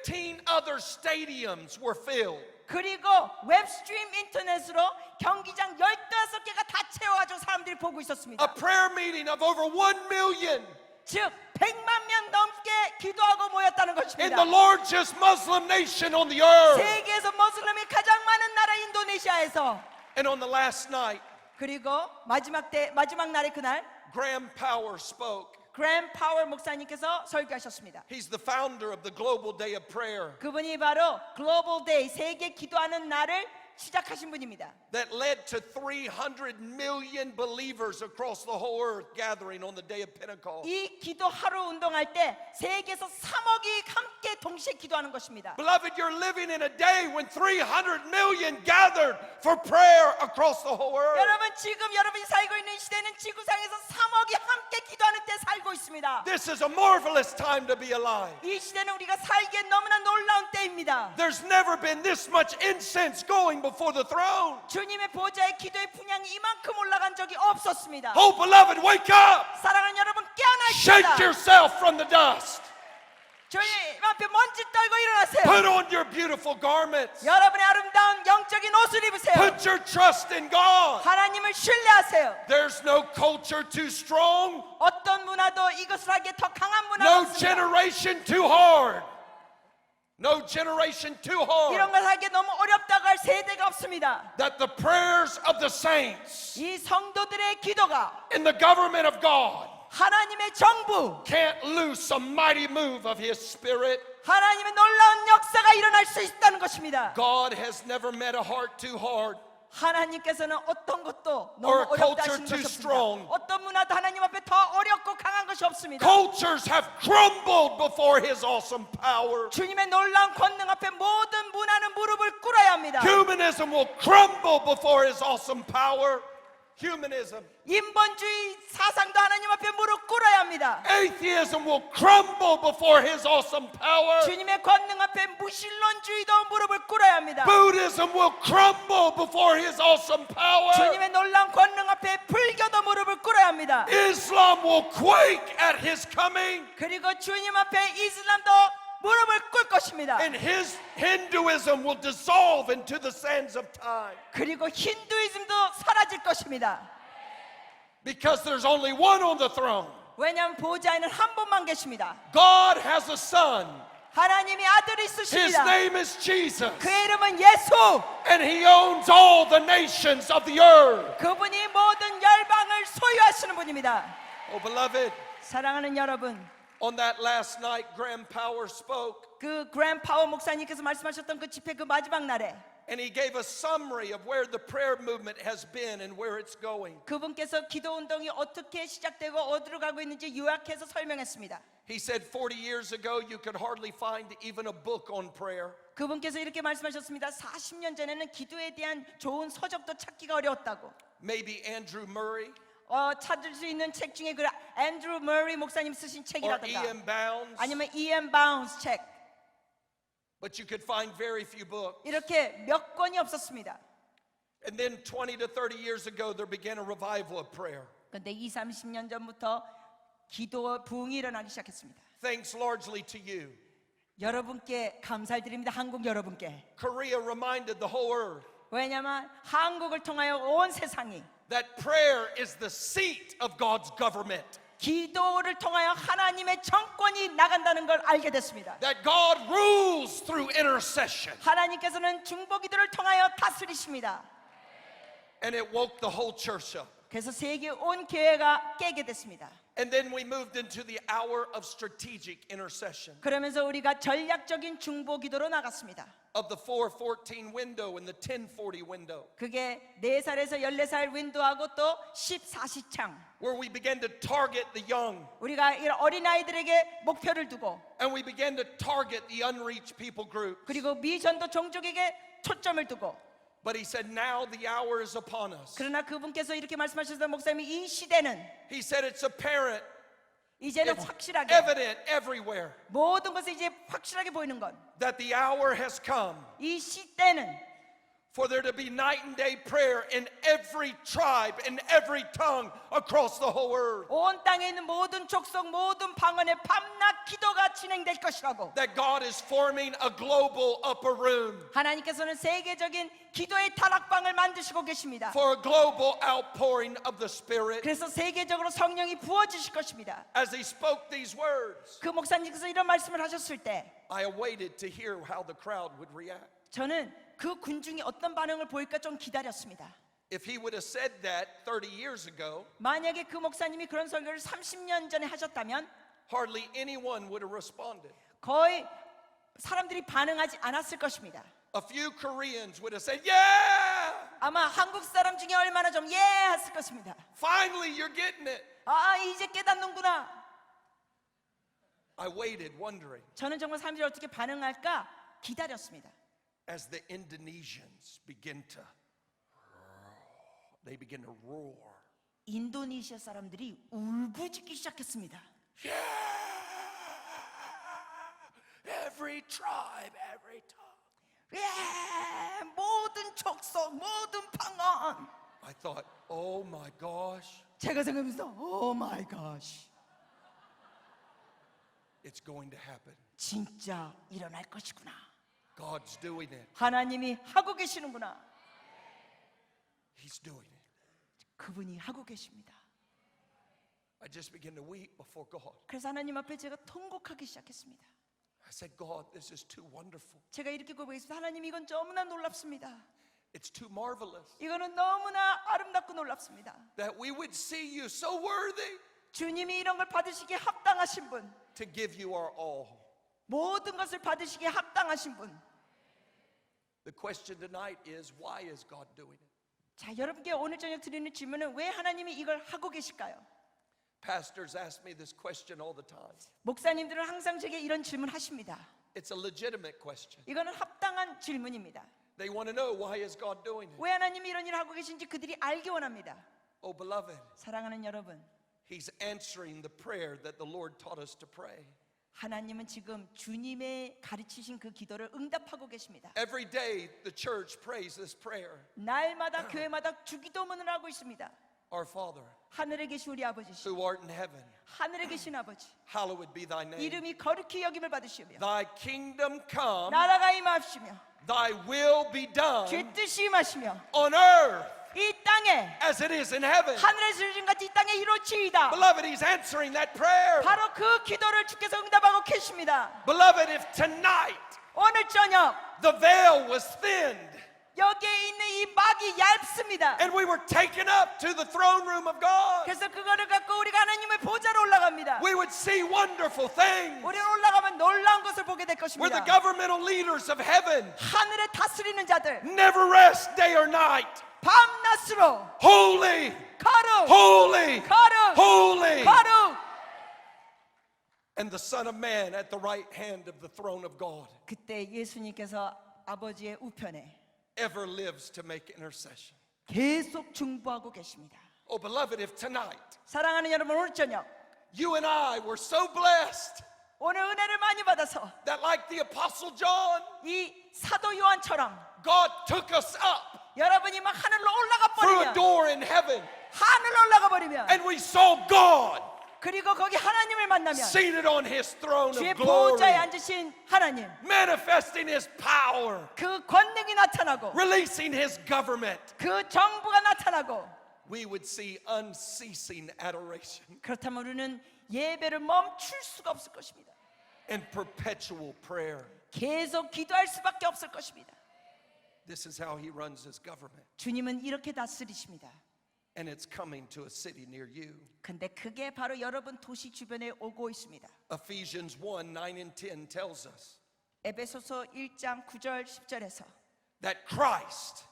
A: 15 other stadiums were filled.
B: 그리고 웹스트림 인터넷으로 경기장 15개가 다 채워가지고 사람들이 보고 있었습니다.
A: A prayer meeting of over 1 million
B: 즉 100만 명 넘게 기도하고 모였다는
A: in
B: 것입니다.
A: the largest Muslim nation on the earth.
B: 세계에서 모슬림이 가장 많은 나라 인도네시아에서
A: And on the last night,
B: 그리고 마지막 날의 그날
A: Graham Power spoke.
B: 그램 파월 목사님께서 설교하셨습니다.
A: He's the founder of the Global Day of Prayer
B: 그분이 바로 글로벌 데이 세계 기도하는 날을 시작하신 분입니다.
A: that led to 300 million believers across the whole earth gathering on the day of Pentecost.
B: 이 기도 하루 운동할 때 세계에서 3억이 함께 동시에 기도하는 것입니다.
A: Beloved, you're living in a day when 300 million gathered for prayer across the whole earth.
B: 여러분 지금 여러분이 살고 있는 시대는 지구상에서 3억이 함께 기도하는 때 살고 있습니다.
A: This is a marvelous time to be alive.
B: 이 시대는 우리가 살기에 너무나 놀라운 때입니다.
A: There's never been this much incense going before the throne.
B: 주님의 보좌에 기도의 분향이 이만큼 올라간 적이 없었습니다.
A: Oh, beloved, wake up!
B: 사랑하는 여러분
A: Shake
B: 깨어나십시다.
A: yourself from the dust.
B: 주님 앞에 먼지 떨고 일어나세요.
A: Put on your beautiful garments.
B: 여러분의 아름다운 영적인 옷을 입으세요.
A: Put your trust in God.
B: 하나님을 신뢰하세요.
A: There's no culture too strong,
B: 어떤 문화도 이것을 하기에 더 강한 문화가
A: no
B: 없습니다.
A: generation too hard. No generation too
B: 이런
A: hard.
B: 걸 하기에 너무 어렵다고 할 세대가 없습니다.
A: That the prayers of the saints
B: 이 성도들의 기도가
A: in the government of God
B: 하나님의 정부,
A: can't loose a mighty move of His Spirit.
B: 하나님의 놀라운 역사가 일어날 수 있다는 것입니다.
A: God has never met a heart too hard.
B: 하나님께서는 어떤 것도 너무
A: Or a
B: 어렵다
A: culture
B: 하시는
A: too
B: 것이
A: strong.
B: 없습니다. 어떤 문화도 하나님 앞에 더 어렵고 강한 것이 없습니다.
A: Cultures have crumbled before His awesome power.
B: 주님의 놀라운 권능 앞에 모든 문화는 무릎을 꿇어야 합니다.
A: Humanism will crumble before His awesome power. Humanism.
B: 인본주의 사상도 하나님 앞에 무릎 꿇어야 합니다.
A: Atheism will crumble before His awesome power.
B: 주님의 권능 앞에 무신론주의도 무릎을 꿇어야 합니다.
A: Buddhism will crumble before His awesome power.
B: 주님의 놀라운 권능 앞에 불교도 무릎을 꿇어야 합니다.
A: Islam will quake at His coming.
B: 그리고 주님 앞에 이슬람도 무릎을 꿇을 것입니다.
A: And His Hinduism will dissolve into the sands of time.
B: 그리고 힌두이즘도 사라질 것입니다.
A: Because there's only one on the throne.
B: 왜냐하면 보좌에는 한 분만 계십니다.
A: God has a son.
B: 하나님이 아들이
A: His
B: 있으십니다.
A: name is Jesus.
B: 그의 이름은 예수.
A: And He owns all the nations of the earth.
B: 그분이 모든 열방을 소유하시는 분입니다.
A: Oh, beloved,
B: 사랑하는 여러분,
A: on that last night, Graham Power spoke.
B: 그 그램 파워 목사님께서 말씀하셨던 그 집회 그 마지막 날에
A: And he gave a summary of where the prayer movement has been and where it's going.
B: 그분께서 기도 운동이 어떻게 시작되고 어디로 가고 있는지 요약해서 설명했습니다.
A: He said 40 years ago, you could hardly find even a book on prayer.
B: 그분께서 이렇게 말씀하셨습니다. 40년 전에는 기도에 대한 좋은 서적도 찾기가 어려웠다고.
A: Maybe Andrew Murray
B: 찾을 수 있는 책 중에 그 앤드루 머리 목사님 쓰신
A: or
B: 책이라든가
A: E.M. Bounds,
B: 아니면 E.M. 바운스 책
A: but you could find very few books.
B: 이렇게 몇 권이 없었습니다.
A: And then 20 to 30 years ago, there began a revival of prayer.
B: 그런데 20-30년 전부터 기도 부흥이 일어나기 시작했습니다.
A: Thanks largely to you.
B: 여러분께 감사를 드립니다. 한국 여러분께.
A: Korea reminded the whole earth
B: 왜냐하면 한국을 통하여 온 세상이
A: that prayer is the seat of God's government.
B: 기도를 통하여 하나님의 정권이 나간다는 걸 알게 됐습니다.
A: That God rules through intercession.
B: 하나님께서는 중보기도를 통하여 다스리십니다.
A: And it woke the whole church up.
B: 그래서 세계 온 교회가 깨게 됐습니다.
A: And then we moved into the hour of strategic intercession.
B: 그러면서 우리가 전략적인 중보기도로 나갔습니다.
A: Of the 4:14 window and the 10:40 window,
B: 그게 4살에서 14살 윈도하고 또 14시창.
A: where we began to target the young
B: 우리가 이런 어린아이들에게 목표를 두고
A: and we began to target the unreached people group.
B: 그리고 미전도 종족에게 초점을 두고
A: But he said, now the hour is upon us.
B: 그러나 그분께서 이렇게 말씀하셨던 목사님이 이 시대는
A: He said it's apparent,
B: 이제는
A: it's
B: 확실하게
A: evident everywhere
B: 모든 것이 이제 확실하게 보이는 건
A: that the hour has come
B: 이 시대는
A: for there to be night and day prayer in every tribe, in every tongue across the whole earth.
B: 온 땅에 있는 모든 족속 모든 방언에 밤낮 기도가 진행될 것이라고.
A: That God is forming a global upper room
B: 하나님께서는 세계적인 기도의 타락방을 만드시고 계십니다.
A: for a global outpouring of the Spirit.
B: 그래서 세계적으로 성령이 부어주실 것입니다.
A: As he spoke these words,
B: 그 목사님께서 이런 말씀을 하셨을 때
A: I awaited to hear how the crowd would react.
B: 저는 그 군중이 어떤 반응을 보일까 좀 기다렸습니다.
A: If he would have said that 30 years ago,
B: 만약에 그 목사님이 그런 설교를 30년 전에 하셨다면
A: hardly anyone would have responded.
B: 거의 사람들이 반응하지 않았을 것입니다.
A: A few Koreans would have said, yeah,
B: 아마 한국 사람 중에 얼마나 좀 예 했을 것입니다.
A: finally you're getting it.
B: 아 이제 깨닫는구나.
A: I waited wondering
B: 저는 정말 사람들이 어떻게 반응할까 기다렸습니다.
A: as the Indonesians they begin to roar.
B: 인도네시아 사람들이 울부짖기 시작했습니다.
A: Yeah, every tribe, every tongue.
B: 예, 모든 족속, 모든 방언.
A: I thought, oh my gosh,
B: 제가 생각하면서 오 마이 갓.
A: it's going to happen.
B: 진짜 일어날 것이구나.
A: God's doing it.
B: 하나님이 하고 계시는구나.
A: He's doing it.
B: 그분이 하고 계십니다.
A: I just began to weep before God.
B: 그래서 하나님 앞에 제가 통곡하기 시작했습니다.
A: I said, God, this is too wonderful.
B: 제가 이렇게 고백했습니다. 하나님 이건 너무나 놀랍습니다.
A: It's too marvelous
B: 이거는 너무나 아름답고 놀랍습니다.
A: that we would see you so worthy
B: 주님이 이런 걸 받으시기에 합당하신 분,
A: to give you our all.
B: 모든 것을 받으시기에 합당하신 분.
A: The question tonight is, why is God doing it?
B: 자, 여러분께 오늘 저녁 드리는 질문은 왜 하나님이 이걸 하고 계실까요?
A: Pastors ask me this question all the time.
B: 목사님들은 항상 제게 이런 질문 하십니다.
A: It's a legitimate question.
B: 이거는 합당한 질문입니다.
A: They want to know, why is God doing it?
B: 왜 하나님이 이런 일을 하고 계신지 그들이 알기 원합니다.
A: Oh, beloved,
B: 사랑하는 여러분,
A: He's answering the prayer that the Lord taught us to pray.
B: 하나님은 지금 주님의 가르치신 그 기도를 응답하고 계십니다.
A: Every day the church prays this prayer.
B: 날마다 교회마다 주기도문을 하고 있습니다.
A: Our Father,
B: 하늘에 계신 우리 아버지시,
A: who art in heaven,
B: 하늘에 계신 아버지,
A: hallowed be thy name.
B: 이름이 거룩히 여김을 받으시며
A: Thy kingdom come,
B: 나라가 임하시며
A: thy will be done
B: 주의 뜻이 임하시며
A: on earth
B: 이 땅에
A: as it is in heaven.
B: 하늘에서 이루어진 같이 이 땅에 이루어지이다.
A: Beloved, He's answering that prayer.
B: 바로 그 기도를 주께서 응답하고 계십니다.
A: Beloved, if tonight
B: 오늘 저녁
A: the veil was thinned
B: 여기에 있는 이 막이 얇습니다.
A: and we were taken up to the throne room of God,
B: 그래서 그거를 갖고 우리가 하나님의 보좌로 올라갑니다.
A: we would see wonderful things
B: 우리는 올라가면 놀라운 것을 보게 될
A: where the
B: 것입니다.
A: governmental leaders of heaven
B: 하늘에 다스리는 자들
A: never rest day or night.
B: 밤낮으로
A: Holy,
B: 거룩
A: holy,
B: 거룩
A: holy.
B: 거룩.
A: And the Son of Man at the right hand of the throne of God
B: 그때 예수님께서 아버지의 우편에
A: ever lives to make intercession.
B: 계속 중보하고 계십니다.
A: Oh, beloved, if tonight
B: 사랑하는 여러분, 오늘 저녁
A: you and I were so blessed
B: 오늘 은혜를 많이 받아서
A: that, like the Apostle John,
B: 이 사도 요한처럼
A: God took us up
B: 여러분이 막 하늘로 올라가
A: through a
B: 버리면
A: door in heaven
B: 하늘로 올라가 버리면
A: and we saw God
B: 그리고 거기 하나님을 만나면
A: seated on His throne
B: 주의
A: of glory,
B: 보좌에 앉으신 하나님
A: manifesting His power,
B: 그 권능이 나타나고
A: releasing His government.
B: 그 정부가 나타나고
A: We would see unceasing adoration
B: 그렇다면 우리는 예배를 멈출 수가 없을 것입니다.
A: and perpetual prayer.
B: 계속 기도할 수밖에 없을 것입니다.
A: This is how He runs His government.
B: 주님은 이렇게 다스리십니다.
A: And it's coming to a city near you.
B: 근데 그게 바로 여러분 도시 주변에 오고 있습니다.
A: Ephesians 1, 9 and 10 tells us
B: 에베소서 1장 9절 10절에서
A: that Christ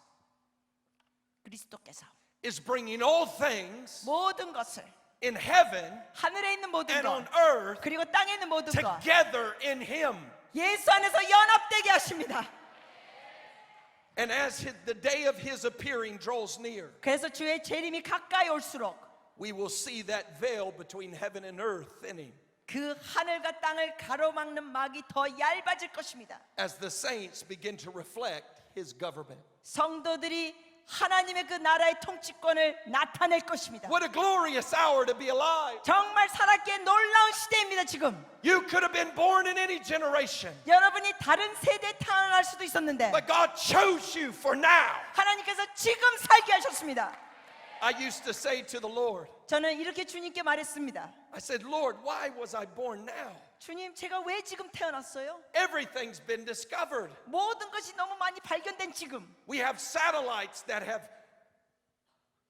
B: 그리스도께서
A: is bringing all things
B: 모든 것을
A: in heaven
B: 하늘에 있는 모든
A: and on
B: 것
A: earth
B: 그리고 땅에 있는 모든 것
A: together in Him.
B: 예수 안에서 연합되게 하십니다.
A: And as the day of His appearing draws near,
B: 그래서 주의 재림이 가까이 올수록
A: we will see that veil between heaven and earth thinning
B: 그 하늘과 땅을 가로막는 막이 더 얇아질 것입니다.
A: as the saints begin to reflect His government.
B: 성도들이 하나님의 그 나라의 통치권을 나타낼 것입니다.
A: What a glorious hour to be alive.
B: 정말 살았기에 놀라운 시대입니다. 지금
A: You could have been born in any generation,
B: 여러분이 다른 세대에 태어날 수도 있었는데
A: but God chose you for now.
B: 하나님께서 지금 살게 하셨습니다.
A: I used to say to the Lord,
B: 저는 이렇게 주님께 말했습니다.
A: I said, Lord, why was I born now?
B: 주님, 제가 왜 지금 태어났어요?
A: Everything's been discovered.
B: 모든 것이 너무 많이 발견된 지금
A: We have satellites that have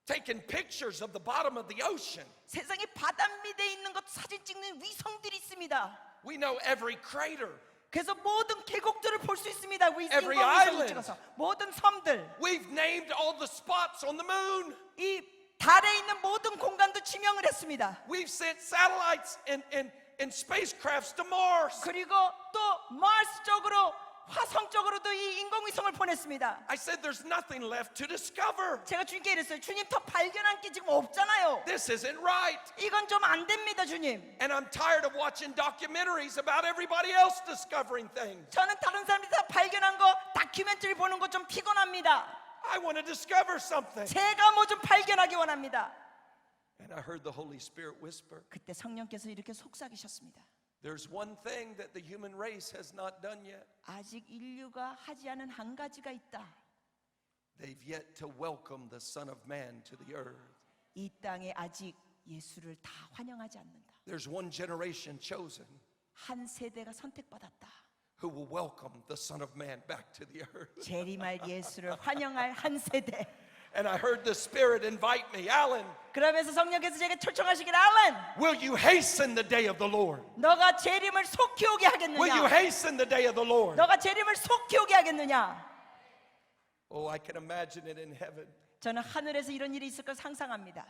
A: taken pictures of the bottom of the ocean.
B: 세상에 바닷밑에 있는 것 사진 찍는 위성들이 있습니다.
A: We know every crater.
B: 그래서 모든 계곡들을 볼 수 있습니다.
A: Every
B: 인공위성을
A: island.
B: 찍어서 모든 섬들,
A: We've named all the spots on the moon.
B: 이 달에 있는 모든 공간도 지명을 했습니다.
A: We've sent satellites and spacecrafts to Mars.
B: 그리고 또 마스 쪽으로 화성 쪽으로도 이 인공위성을 보냈습니다.
A: I said, there's nothing left to discover.
B: 제가 주님께 이랬어요. 주님, 더 발견한 게 지금 없잖아요.
A: This isn't right.
B: 이건 좀 안 됩니다, 주님.
A: And I'm tired of watching documentaries about everybody else discovering things.
B: 저는 다른 사람들이 다 발견한 거 다큐멘터리 보는 거 좀 피곤합니다.
A: I want to discover something.
B: 제가 뭐 좀 발견하기 원합니다.
A: And I heard the Holy Spirit whisper,
B: 그때 성령께서 이렇게 속삭이셨습니다.
A: there's one thing that the human race has not done yet.
B: 아직 인류가 하지 않은 한 가지가 있다.
A: They've yet to welcome the Son of Man to the earth.
B: 이 땅에 아직 예수를 다 환영하지 않는다.
A: There's one generation chosen
B: 한 세대가 선택받았다.
A: who will welcome the Son of Man back to the earth.
B: 재림할 예수를 환영할 한 세대.
A: And I heard the Spirit invite me, Alan,
B: 그러면서 성령께서 제게 초청하시길, 알란,
A: will you hasten the day of the Lord?
B: 너가 재림을 속히 오게
A: Will you
B: 하겠느냐?
A: hasten the day of the Lord?
B: 너가 재림을 속히 오게 하겠느냐?
A: Oh, I can imagine it in heaven.
B: 저는 하늘에서 이런 일이 있을 걸 상상합니다.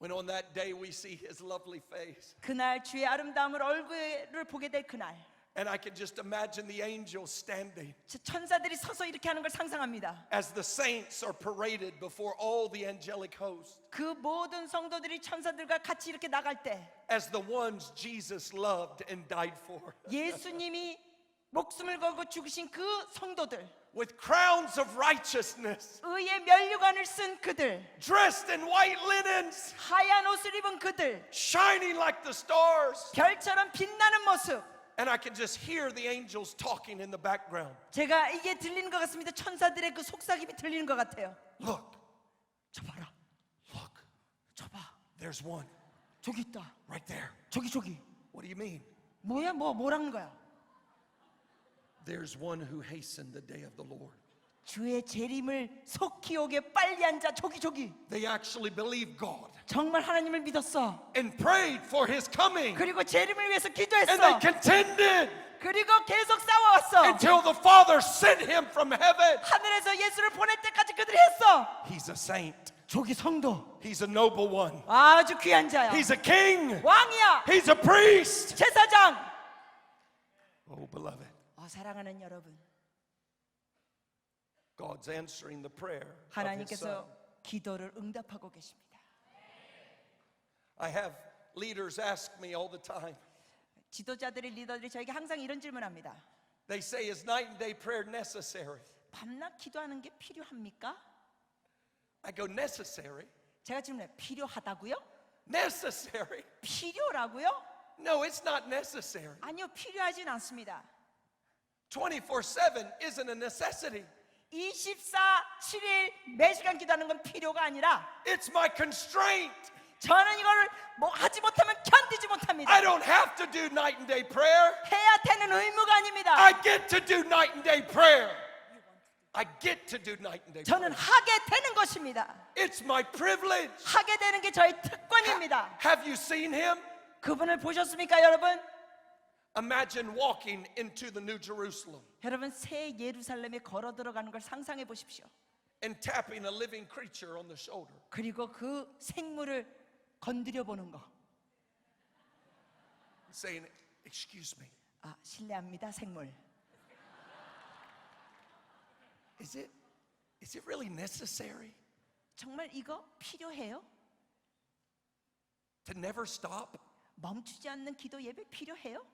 A: When on that day we see his lovely face.
B: 그날 주의 아름다움을 얼굴을 보게 될 그날,
A: And I can just imagine the angels standing
B: 천사들이 서서 이렇게 하는 걸 상상합니다.
A: as the saints are paraded before all the angelic host.
B: 그 모든 성도들이 천사들과 같이 이렇게 나갈 때
A: As the ones Jesus loved and died for.
B: 예수님이 목숨을 걸고 죽으신 그 성도들,
A: With crowns of righteousness.
B: 의의 면류관을 쓴 그들,
A: Dressed in white linens.
B: 하얀 옷을 입은 그들,
A: Shining like the stars.
B: 별처럼 빛나는 모습.
A: And I can just hear the angels talking in the background.
B: 제가 이게 들리는 것 같습니다. 천사들의 그 속삭임이 들리는 것 같아요.
A: Look,
B: 저 봐라,
A: look,
B: 저 봐,
A: there's one
B: 저기 있다,
A: right there.
B: 저기.
A: What do you mean?
B: 뭐야, 뭐라는 거야?
A: There's one who hastened the day of the Lord.
B: 주의 재림을 속히 오게 빨리 앉아. 저기.
A: They actually believed God
B: 정말 하나님을 믿었어.
A: and prayed for his coming.
B: 그리고 재림을 위해서
A: And they
B: 기도했어.
A: contended
B: 그리고 계속 싸워왔어.
A: until the Father sent him from heaven.
B: 하늘에서 예수를 보낼 때까지 그들이 했어.
A: He's a saint.
B: 저기 성도,
A: He's a noble one.
B: 아주 귀한 자야.
A: He's a king.
B: 왕이야.
A: He's a priest.
B: 제사장.
A: Oh, beloved,
B: 사랑하는 여러분,
A: God's answering the prayer of his
B: 하나님께서
A: son.
B: 기도를 응답하고 계십니다.
A: I have leaders ask me all the time.
B: 지도자들이, 리더들이 저에게 항상 이런 질문합니다.
A: They say, is night and day prayer necessary?
B: 밤낮 기도하는 게 필요합니까?
A: I go, necessary?
B: 제가 질문해요. 필요하다고요?
A: Necessary?
B: 필요라고요?
A: No, it's not necessary.
B: 아니요, 필요하진 않습니다.
A: 24/7 isn't a necessity.
B: 24/7일 매시간 기도하는 건 필요가 아니라
A: It's my constraint.
B: 저는 이거를 뭐 하지 못하면 견디지 못합니다.
A: I don't have to do night and day prayer.
B: 해야 되는 의무가 아닙니다.
A: I get to do night and day prayer. I get to do night and day
B: 저는
A: prayer.
B: 하게 되는 것입니다.
A: It's my privilege.
B: 하게 되는 게 저의 특권입니다.
A: Have you seen him?
B: 그분을 보셨습니까, 여러분?
A: Imagine walking into the New Jerusalem
B: 여러분, 새 예루살렘에 걸어 들어가는 걸 상상해 보십시오.
A: and tapping a living creature on the shoulder.
B: 그리고 그 생물을 건드려 보는 거.
A: Saying, excuse me,
B: 실례합니다, 생물.
A: is it really necessary
B: 정말 이거 필요해요?
A: to never stop?
B: 멈추지 않는 기도 예배 필요해요?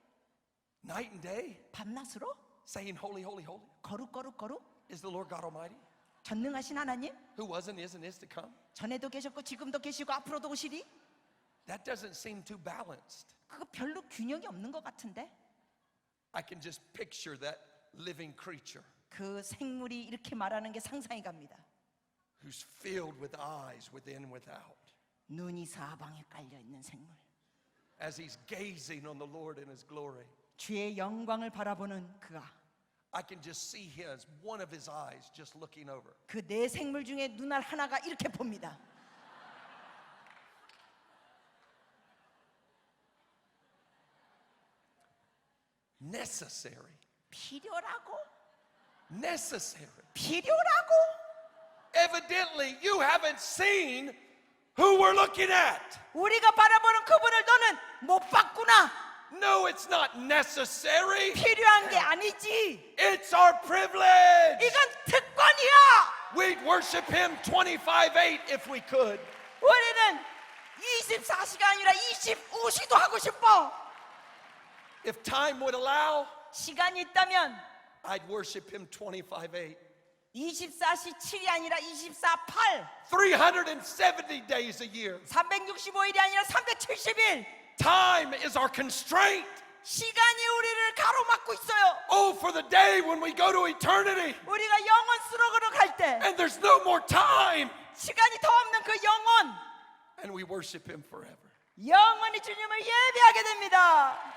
A: Night and day?
B: 밤낮으로?
A: Saying, holy, holy, holy
B: 거룩
A: is the Lord God Almighty,
B: 전능하신 하나님,
A: who was and is to come.
B: 전에도 계셨고 지금도 계시고 앞으로도 오시리?
A: That doesn't seem too balanced.
B: 그거 별로 균형이 없는 것 같은데?
A: I can just picture that living creature
B: 그 생물이 이렇게 말하는 게 상상이 갑니다.
A: who's filled with eyes within and without
B: 눈이 사방에 깔려 있는 생물.
A: as he's gazing on the Lord in his glory.
B: 주의 영광을 바라보는 그가,
A: I can just see his one of his eyes just looking over.
B: 그 네 생물 중에 눈알 하나가 이렇게 봅니다.
A: Necessary.
B: 필요라고?
A: Necessary.
B: 필요라고?
A: Evidently, you haven't seen who we're looking at.
B: 우리가 바라보는 그분을 너는 못 봤구나.
A: No, it's not necessary.
B: 필요한 게 아니지.
A: It's our privilege.
B: 이건 특권이야.
A: We'd worship him 25/8 if we could.
B: 우리는 24시가 아니라 25시도 하고 싶어.
A: If time would allow,
B: 시간이 있다면
A: I'd worship him 25/8.
B: 24시 7이 아니라 24/8.
A: 370 days a year.
B: 365일이 아니라 370일.
A: Time is our constraint.
B: 시간이 우리를 가로막고 있어요.
A: Oh, for the day when we go to eternity
B: 우리가 영원 수록으로 갈 때
A: and there's no more time
B: 시간이 더 없는 그 영원,
A: and we worship him forever.
B: 영원히 주님을 예배하게 됩니다.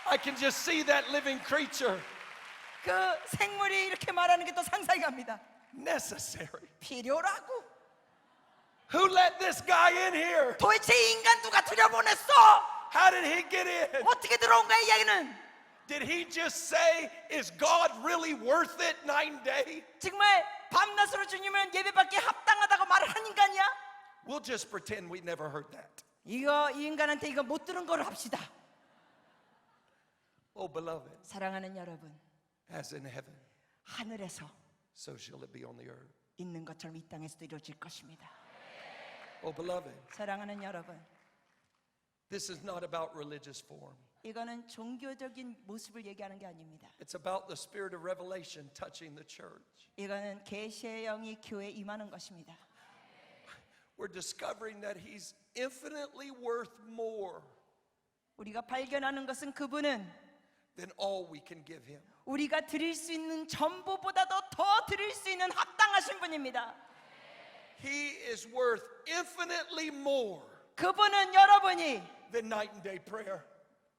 A: I can just see that living creature.
B: 그 생물이 이렇게 말하는 게 또 상상이 갑니다.
A: Necessary.
B: 필요라고?
A: Who let this guy in here?
B: 도대체 이 인간 누가 들여보냈어?
A: How did he get in?
B: 어떻게 들어온 거야, 이 얘기는?
A: Did he just say, is God really worth it night and day?
B: 정말 밤낮으로 주님을 예배받기에 합당하다고 말을 한 인간이야?
A: We'll just pretend we never heard that.
B: 이 인간한테 이거 못 들은 거로 합시다.
A: Oh, beloved,
B: 사랑하는 여러분,
A: as in heaven,
B: 하늘에서
A: so shall it be on the earth.
B: 있는 것처럼 이 땅에서도 이루어질 것입니다.
A: Oh, beloved,
B: 사랑하는 여러분,
A: this is not about religious form.
B: 이거는 종교적인 모습을 얘기하는 게 아닙니다.
A: It's about the spirit of revelation touching the church.
B: 이거는 계시의 영이 교회에 임하는 것입니다.
A: We're discovering that he's infinitely worth more
B: 우리가 발견하는 것은 그분은
A: than all we can give him.
B: 우리가 드릴 수 있는 전부보다도 더 드릴 수 있는 합당하신 분입니다.
A: He is worth infinitely more
B: 그분은 여러분이
A: than night and day prayer.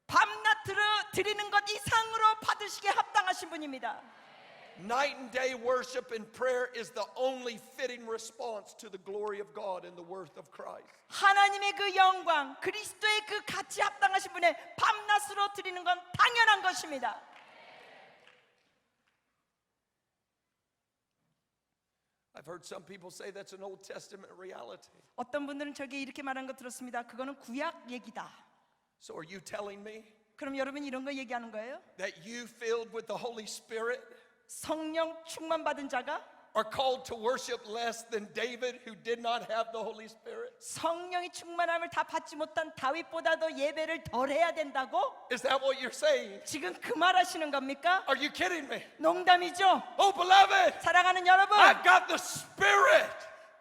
B: 밤낮으로 드리는 것 이상으로 받으시기에 합당하신 분입니다.
A: Night and day worship and prayer is the only fitting response to the glory of God and the worth of Christ.
B: 하나님의 그 영광, 그리스도의 그 가치 합당하신 분의 밤낮으로 드리는 건 당연한 것입니다.
A: I've heard some people say that's an Old Testament reality.
B: 어떤 분들은 저에게 이렇게 말하는 거 들었습니다. 그거는 구약 얘기다.
A: So are you telling me
B: 그럼 여러분이 이런 거 얘기하는 거예요?
A: that you filled with the Holy Spirit
B: 성령 충만 받은 자가
A: are called to worship less than David who did not have the Holy Spirit?
B: 성령이 충만함을 다 받지 못한 다윗보다도 예배를 덜 해야 된다고?
A: Is that what you're saying?
B: 지금 그 말하시는 겁니까?
A: Are you kidding me?
B: 농담이죠?
A: Oh, beloved,
B: 사랑하는 여러분,
A: I've got the Spirit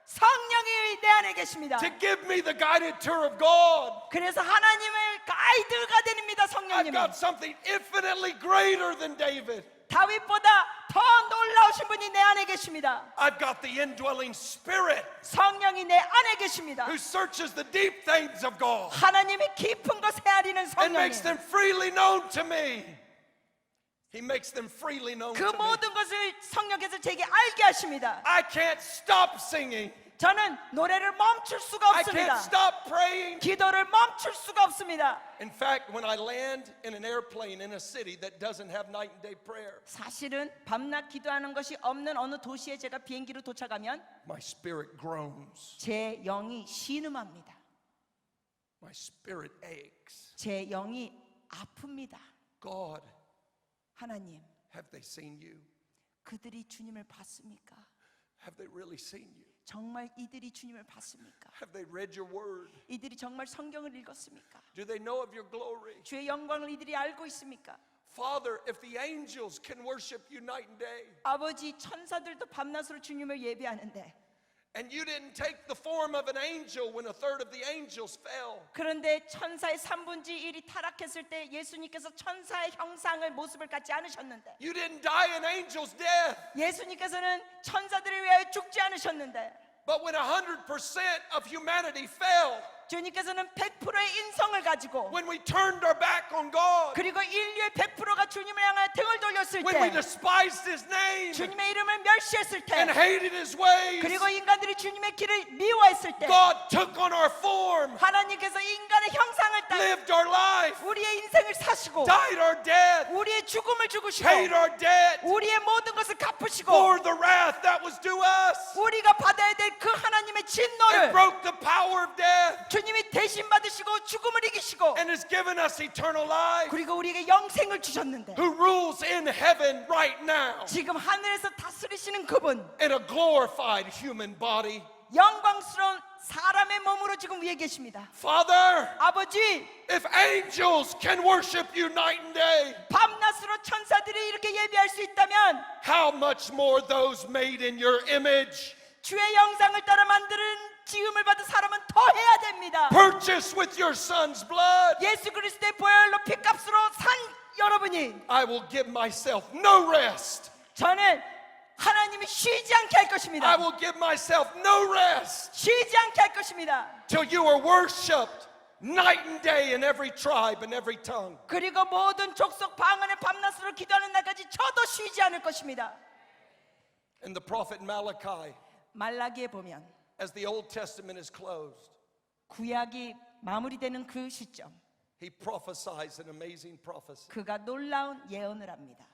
B: 성령이 내 안에 계십니다.
A: to give me the guided tour of God.
B: 그래서 하나님을 가이드가 됩니다.
A: I've
B: 성령님이.
A: got something infinitely greater than David.
B: 다윗보다 더 놀라우신 분이 내 안에 계십니다.
A: I've got the indwelling Spirit
B: 성령이 내 안에 계십니다.
A: who searches the deep things of God
B: 하나님이 깊은 것을 헤아리는
A: and
B: 성령이
A: makes them freely known to me. He makes them freely known
B: 그
A: to me.
B: 모든 것을 성령께서 제게 알게 하십니다.
A: I can't stop singing.
B: 저는 노래를 멈출 수가
A: I
B: 없습니다.
A: can't stop praying.
B: 기도를 멈출 수가 없습니다.
A: In fact, when I land in an airplane in a city that doesn't have night and day prayer,
B: 사실은 밤낮 기도하는 것이 없는 어느 도시에 제가 비행기로 도착하면
A: my spirit groans.
B: 제 영이 신음합니다.
A: My spirit aches.
B: 제 영이 아픕니다.
A: God,
B: 하나님,
A: have they seen you?
B: 그들이 주님을 봤습니까?
A: Have they really seen you?
B: 정말 이들이 주님을 봤습니까?
A: Have they read your word?
B: 이들이 정말 성경을 읽었습니까?
A: Do they know of your glory?
B: 주의 영광을 이들이 알고 있습니까?
A: Father, if the angels can worship you night and day,
B: 아버지, 천사들도 밤낮으로 주님을 예배하는데
A: and you didn't take the form of an angel when a third of the angels fell,
B: 그런데 천사의 3분의 1이 타락했을 때 예수님께서 천사의 형상을 모습을 갖지 않으셨는데
A: you didn't die an angel's death,
B: 예수님께서는 천사들을 위하여 죽지 않으셨는데
A: but when 100% of humanity fell,
B: 주님께서는 100%의 인성을 가지고
A: when we turned our back on God,
B: 그리고 인류의 100%가 주님을 향하여 등을 돌렸을
A: when we
B: 때
A: despised His name
B: 주님의 이름을 멸시했을
A: and
B: 때
A: hated His ways,
B: 그리고 인간들이 주님의 길을 미워했을 때
A: God took on our form,
B: 하나님께서 인간의 형상을 따라
A: lived our life,
B: 우리의 인생을 사시고
A: died our death,
B: 우리의 죽음을 죽으시고
A: paid our debt
B: 우리의 모든 것을 갚으시고
A: for the wrath that was due us,
B: 우리가 받아야 될 그 하나님의
A: and
B: 진노를
A: broke the power of death,
B: 주님이 대신 받으시고 죽음을 이기시고
A: and has given us eternal life,
B: 그리고 우리에게 영생을 주셨는데
A: who rules in heaven right now
B: 지금 하늘에서 다스리시는 그분
A: in a glorified human body.
B: 영광스러운 사람의 몸으로 지금 위에 계십니다.
A: Father,
B: 아버지,
A: if angels can worship you night and day,
B: 밤낮으로 천사들이 이렇게 예배할 수 있다면
A: how much more those made in your image,
B: 주의 영상을 따라 만드는 지음을 받은 사람은 더 해야 됩니다.
A: purchased with your son's blood.
B: 예수 그리스도의 보혈로 피값으로 산 여러분이
A: I will give myself no rest.
B: 저는 하나님이 쉬지 않게 할
A: I
B: 것입니다.
A: will give myself no rest
B: 쉬지 않게 할 것입니다.
A: till you are worshipped night and day in every tribe and every tongue.
B: 그리고 모든 족속 방언의 밤낮으로 기도하는 날까지 저도 쉬지 않을 것입니다.
A: And the prophet Malachi,
B: 말라기에 보면
A: as the Old Testament is closed,
B: 구약이 마무리되는 그 시점
A: he prophesies an amazing prophecy.
B: 그가 놀라운 예언을 합니다.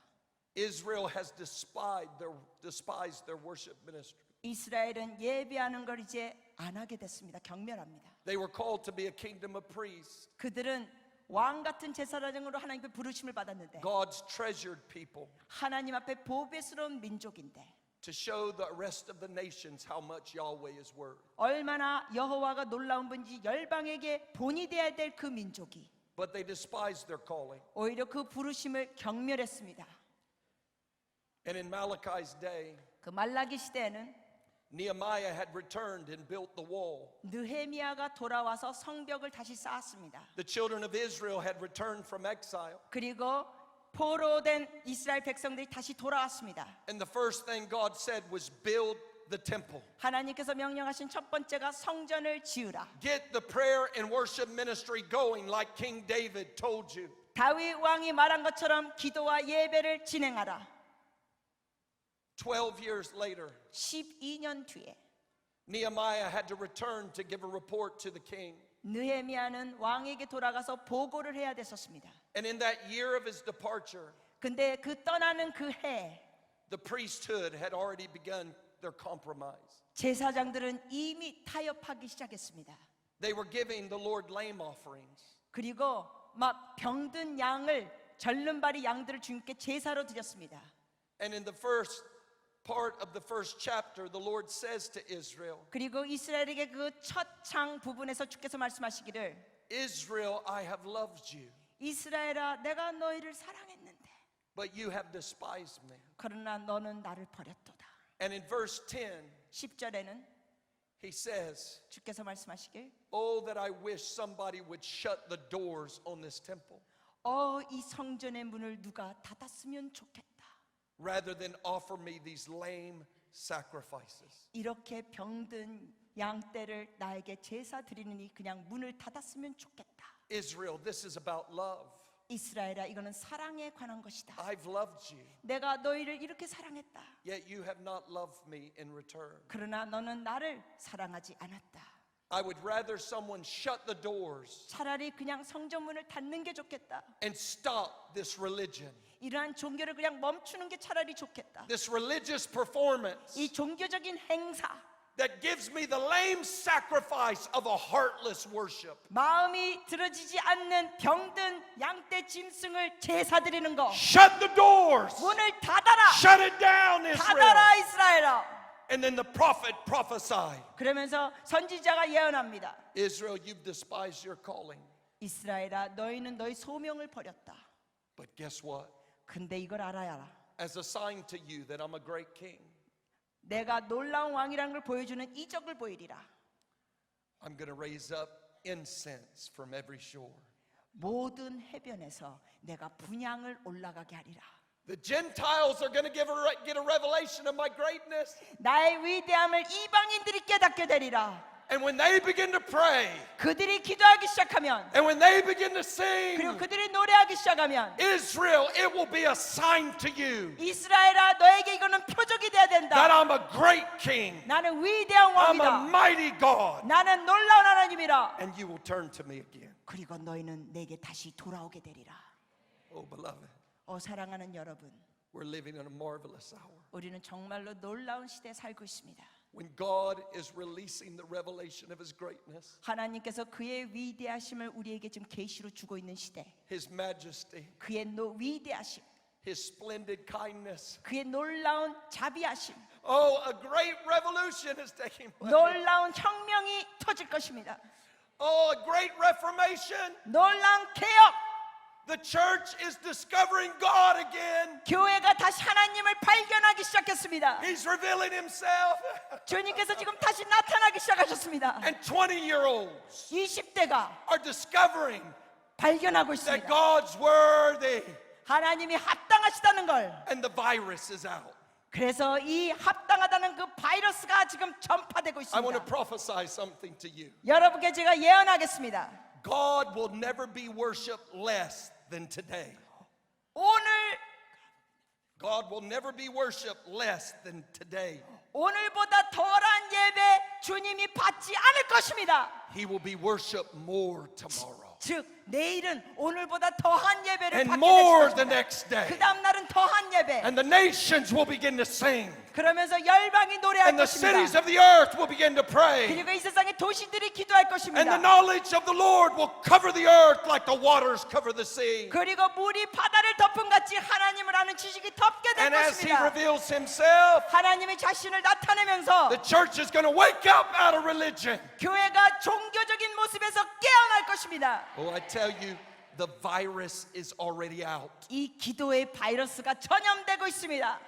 A: Israel has despised their worship ministry.
B: 이스라엘은 예배하는 걸 이제 안 하게 됐습니다. 경멸합니다.
A: They were called to be a kingdom of priests,
B: 그들은 왕 같은 제사장으로 하나님의 부르심을 받았는데
A: God's treasured people,
B: 하나님 앞에 보배스러운 민족인데
A: to show the rest of the nations how much Yahweh is worth.
B: 얼마나 여호와가 놀라운 분인지 열방에게 본이 되어야 될 그 민족이
A: But they despised their calling.
B: 오히려 그 부르심을 경멸했습니다.
A: And in Malachi's day,
B: 그 말라기 시대에는
A: Nehemiah had returned and built the wall.
B: 느헤미야가 돌아와서 성벽을 다시 쌓았습니다.
A: The children of Israel had returned from exile.
B: 그리고 포로된 이스라엘 백성들이 다시 돌아왔습니다.
A: And the first thing God said was build the temple.
B: 하나님께서 명령하신 첫 번째가 성전을 지으라.
A: Get the prayer and worship ministry going like King David told you.
B: 다윗 왕이 말한 것처럼 기도와 예배를 진행하라.
A: 12 years later,
B: 12년 뒤에
A: Nehemiah had to return to give a report to the king.
B: 느헤미야는 왕에게 돌아가서 보고를 해야 됐었습니다.
A: And in that year of his departure,
B: 근데 그 떠나는 그 해
A: the priesthood had already begun their compromise.
B: 제사장들은 이미 타협하기 시작했습니다.
A: They were giving the Lord lame offerings.
B: 그리고 막 병든 양을 절름발이 양들을 주님께 제사로 드렸습니다.
A: And in the first part of the first chapter, the Lord says to Israel,
B: 그리고 이스라엘에게 그 첫 장 부분에서 주께서 말씀하시기를
A: Israel, I have loved you,
B: 이스라엘아 내가 너희를 사랑했는데
A: but you have despised me.
B: 그러나 너는 나를 버렸도다.
A: And in verse 10,
B: 10절에는
A: he says,
B: 주께서 말씀하시길
A: oh, that I wish somebody would shut the doors on this temple
B: 이 성전의 문을 누가 닫았으면 좋겠다.
A: rather than offer me these lame sacrifices.
B: 이렇게 병든 양떼를 나에게 제사 드리느니 그냥 문을 닫았으면 좋겠다.
A: Israel, this is about love.
B: 이스라엘아 이거는 사랑에 관한 것이다.
A: I've loved you,
B: 내가 너희를 이렇게 사랑했다.
A: yet you have not loved me in return.
B: 그러나 너는 나를 사랑하지 않았다.
A: I would rather someone shut the doors
B: 차라리 그냥 성전 문을 닫는 게 좋겠다.
A: and stop this religion,
B: 이러한 종교를 그냥 멈추는 게 차라리 좋겠다.
A: this religious performance
B: 이 종교적인 행사
A: that gives me the lame sacrifice of a heartless worship.
B: 마음이 들어지지 않는 병든 양떼 짐승을 제사 드리는 거
A: Shut the doors.
B: 문을 닫아라.
A: Shut it down, Israel.
B: 닫아라 이스라엘아.
A: And then the prophet prophesied.
B: 그러면서 선지자가 예언합니다.
A: Israel, you've despised your calling.
B: 이스라엘아 너희는 너희 소명을 버렸다.
A: But guess what?
B: 근데 이걸 알아야
A: As a sign to you that I'm a great king,
B: 내가 놀라운 왕이라는 걸 보여주는 이적을 보이리라.
A: I'm going to raise up incense from every shore.
B: 모든 해변에서 내가 분향을 올라가게 하리라.
A: The Gentiles are going to get a revelation of my greatness.
B: 나의 위대함을 이방인들이 깨닫게 되리라.
A: And when they begin to pray,
B: 그들이 기도하기 시작하면
A: and when they begin to
B: 그리고
A: sing,
B: 그들이 노래하기 시작하면
A: Israel, it will be a sign to you
B: 이스라엘아 너에게 이거는 표적이 돼야
A: that
B: 된다.
A: I'm a great king.
B: 나는 위대한
A: I'm a
B: 왕이다.
A: mighty God.
B: 나는 놀라운 하나님이라.
A: And you will turn to me again.
B: 그리고 너희는 내게 다시 돌아오게 되리라.
A: Oh, beloved,
B: 사랑하는 여러분,
A: we're living in a marvelous hour.
B: 우리는 정말로 놀라운 시대에 살고 있습니다.
A: When God is releasing the revelation of His greatness,
B: 하나님께서 그의 위대하심을 우리에게 지금 계시로 주고 있는 시대,
A: His majesty,
B: 그의 위대하심,
A: His splendid kindness.
B: 그의 놀라운 자비하심,
A: Oh, a great revolution is taking place.
B: 놀라운 혁명이 터질 것입니다.
A: Oh, a great reformation.
B: 놀라운 개혁,
A: The church is discovering God again.
B: 교회가 다시 하나님을 발견하기 시작했습니다.
A: He's revealing Himself.
B: 주님께서 지금 다시 나타나기 시작하셨습니다.
A: And 20-year-olds
B: 20대가
A: are discovering
B: 발견하고
A: that
B: 있습니다.
A: God's worthy
B: 하나님이 합당하시다는 걸.
A: and the virus is out.
B: 그래서 이 합당하다는 그 바이러스가 지금 전파되고
A: I want to
B: 있습니다.
A: prophesy something to you.
B: 여러분께 제가 예언하겠습니다.
A: God will never be worshiped less than today.
B: 오늘
A: God will never be worshiped less than today.
B: 오늘보다 덜한 예배 주님이 받지 않을 것입니다.
A: He will be worshiped more tomorrow.
B: 즉 내일은 오늘보다 더한 예배를
A: And
B: 받게
A: more
B: 되실
A: the
B: 것입니다.
A: next day.
B: 그 다음 날은 더한 예배.
A: And the nations will begin to sing.
B: 그러면서 열방이 노래할
A: And the cities
B: 것입니다.
A: of the earth will begin to pray.
B: 그리고 이 세상의 도시들이 기도할
A: And the
B: 것입니다.
A: knowledge of the Lord will cover the earth like the waters cover the sea.
B: 그리고 물이 바다를 덮은 같이 하나님을 아는 지식이 덮게 될
A: And as He
B: 것입니다.
A: reveals Himself,
B: 하나님이 자신을 나타내면서
A: the church is going to wake up out of religion.
B: 교회가 종교적인 모습에서 깨어날 것입니다.
A: Oh, I tell you, the virus is already out.
B: 이 기도의 바이러스가 전염되고 있습니다.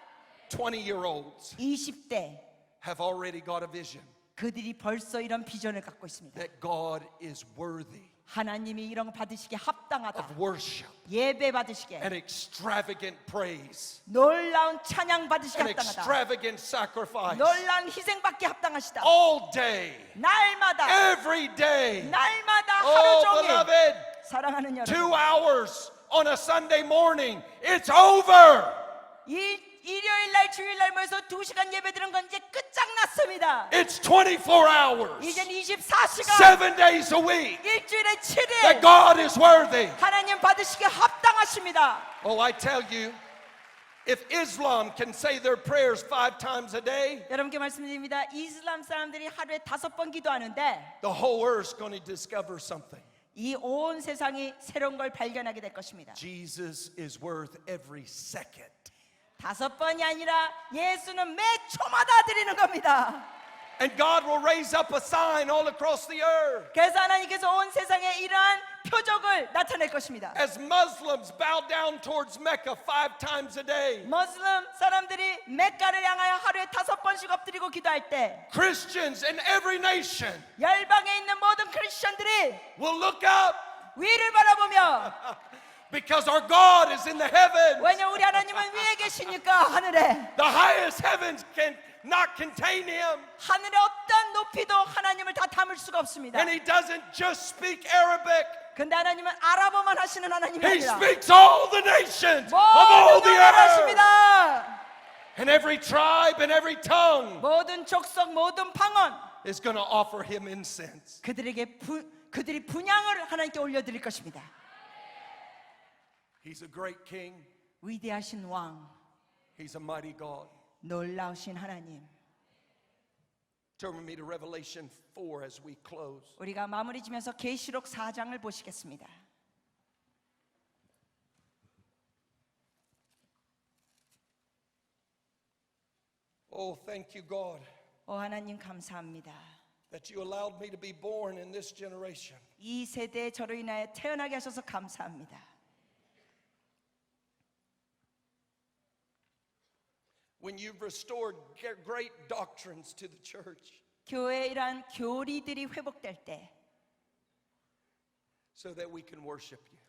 A: 20-year-olds
B: 20대
A: have already got a vision
B: 그들이 벌써 이런 비전을 갖고 있습니다.
A: that God is worthy
B: 하나님이 이런 거 받으시기에 합당하다.
A: of worship
B: 예배 받으시기에
A: and extravagant praise
B: 놀라운 찬양 받으시기에
A: and
B: 합당하다.
A: extravagant sacrifice
B: 놀라운 희생 받기 합당하시다.
A: all day,
B: 날마다
A: every day.
B: 날마다 하루
A: Oh,
B: 종일
A: beloved,
B: 사랑하는
A: 2
B: 여러분,
A: hours on a Sunday morning, it's over.
B: 일요일 날 주일 날 모여서 2시간 예배 드는 건 이제 끝장났습니다.
A: It's 24 hours,
B: 이젠 24시간
A: 7 days a week
B: 일주일에
A: that
B: 7일
A: God is worthy.
B: 하나님 받으시기에 합당하십니다.
A: Oh, I tell you, if Islam can say their prayers 5 times a day,
B: 여러분께 말씀드립니다. 이슬람 사람들이 하루에 5번 기도하는데
A: the whole earth's going to discover something.
B: 이 온 세상이 새로운 걸 발견하게 될 것입니다.
A: Jesus is worth every second.
B: 5번이 아니라 예수는 매 초마다 드리는 겁니다.
A: And God will raise up a sign all across the earth.
B: 그래서 하나님께서 온 세상에 이러한 표적을 나타낼 것입니다.
A: As Muslims bow down towards Mecca 5 times a day,
B: 모슬림 사람들이 메카를 향하여 하루에 5번씩 엎드리고 기도할 때
A: Christians in every nation
B: 열방에 있는 모든 크리스천들이
A: will look up
B: 위를 바라보며
A: because our God is in the heavens.
B: 왜냐 우리 하나님은 위에 계시니까 하늘에
A: The highest heavens can not contain Him.
B: 하늘의 어떤 높이도 하나님을 다 담을 수가 없습니다.
A: And He doesn't just speak Arabic.
B: 근데 하나님은 아랍어만 하시는 하나님이
A: He
B: 아니라
A: speaks all the nations of all
B: 모든
A: the
B: 나라를
A: earth.
B: 하십니다.
A: And every tribe and every tongue
B: 모든 족속 모든 방언
A: is going to offer Him incense.
B: 그들이 분향을 하나님께 올려드릴 것입니다.
A: He's a great king.
B: 위대하신 왕,
A: He's a mighty God.
B: 놀라우신 하나님.
A: Turn with me to Revelation 4 as we close.
B: 우리가 마무리 지면서 계시록 4장을 보시겠습니다.
A: Oh, thank you, God,
B: 오 하나님 감사합니다.
A: that you allowed me to be born in this generation.
B: 이 세대에 저로 인하여 태어나게 하셔서 감사합니다.
A: When you've restored great doctrines to the church
B: 교회의 이러한 교리들이 회복될 때
A: so that we can worship you.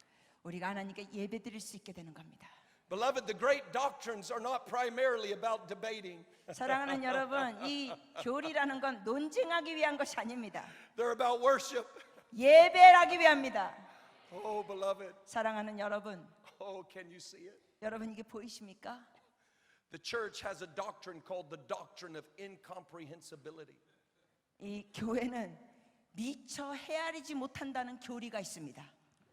B: 우리가 하나님께 예배드릴 수 있게 되는 겁니다.
A: Beloved, the great doctrines are not primarily about debating.
B: 사랑하는 여러분, 이 교리라는 건 논쟁하기 위한 것이 아닙니다.
A: They're about worship.
B: 예배하기 위함입니다.
A: Oh, beloved.
B: 사랑하는 여러분,
A: Oh, can you see it?
B: 여러분 이게 보이십니까?
A: The church has a doctrine called the doctrine of incomprehensibility.
B: 이 교회는 미처 헤아리지 못한다는 교리가 있습니다.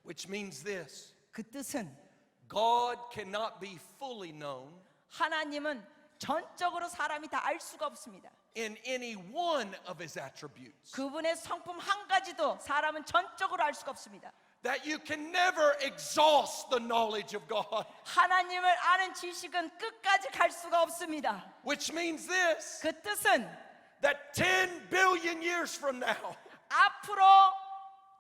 A: Which means this:
B: 그 뜻은
A: God cannot be fully known
B: 하나님은 전적으로 사람이 다 알 수가 없습니다.
A: in any one of His attributes.
B: 그분의 성품 한 가지도 사람은 전적으로 알 수가 없습니다.
A: That you can never exhaust the knowledge of God.
B: 하나님을 아는 지식은 끝까지 갈 수가 없습니다.
A: Which means this:
B: 그 뜻은
A: that 10 billion years from now,
B: 앞으로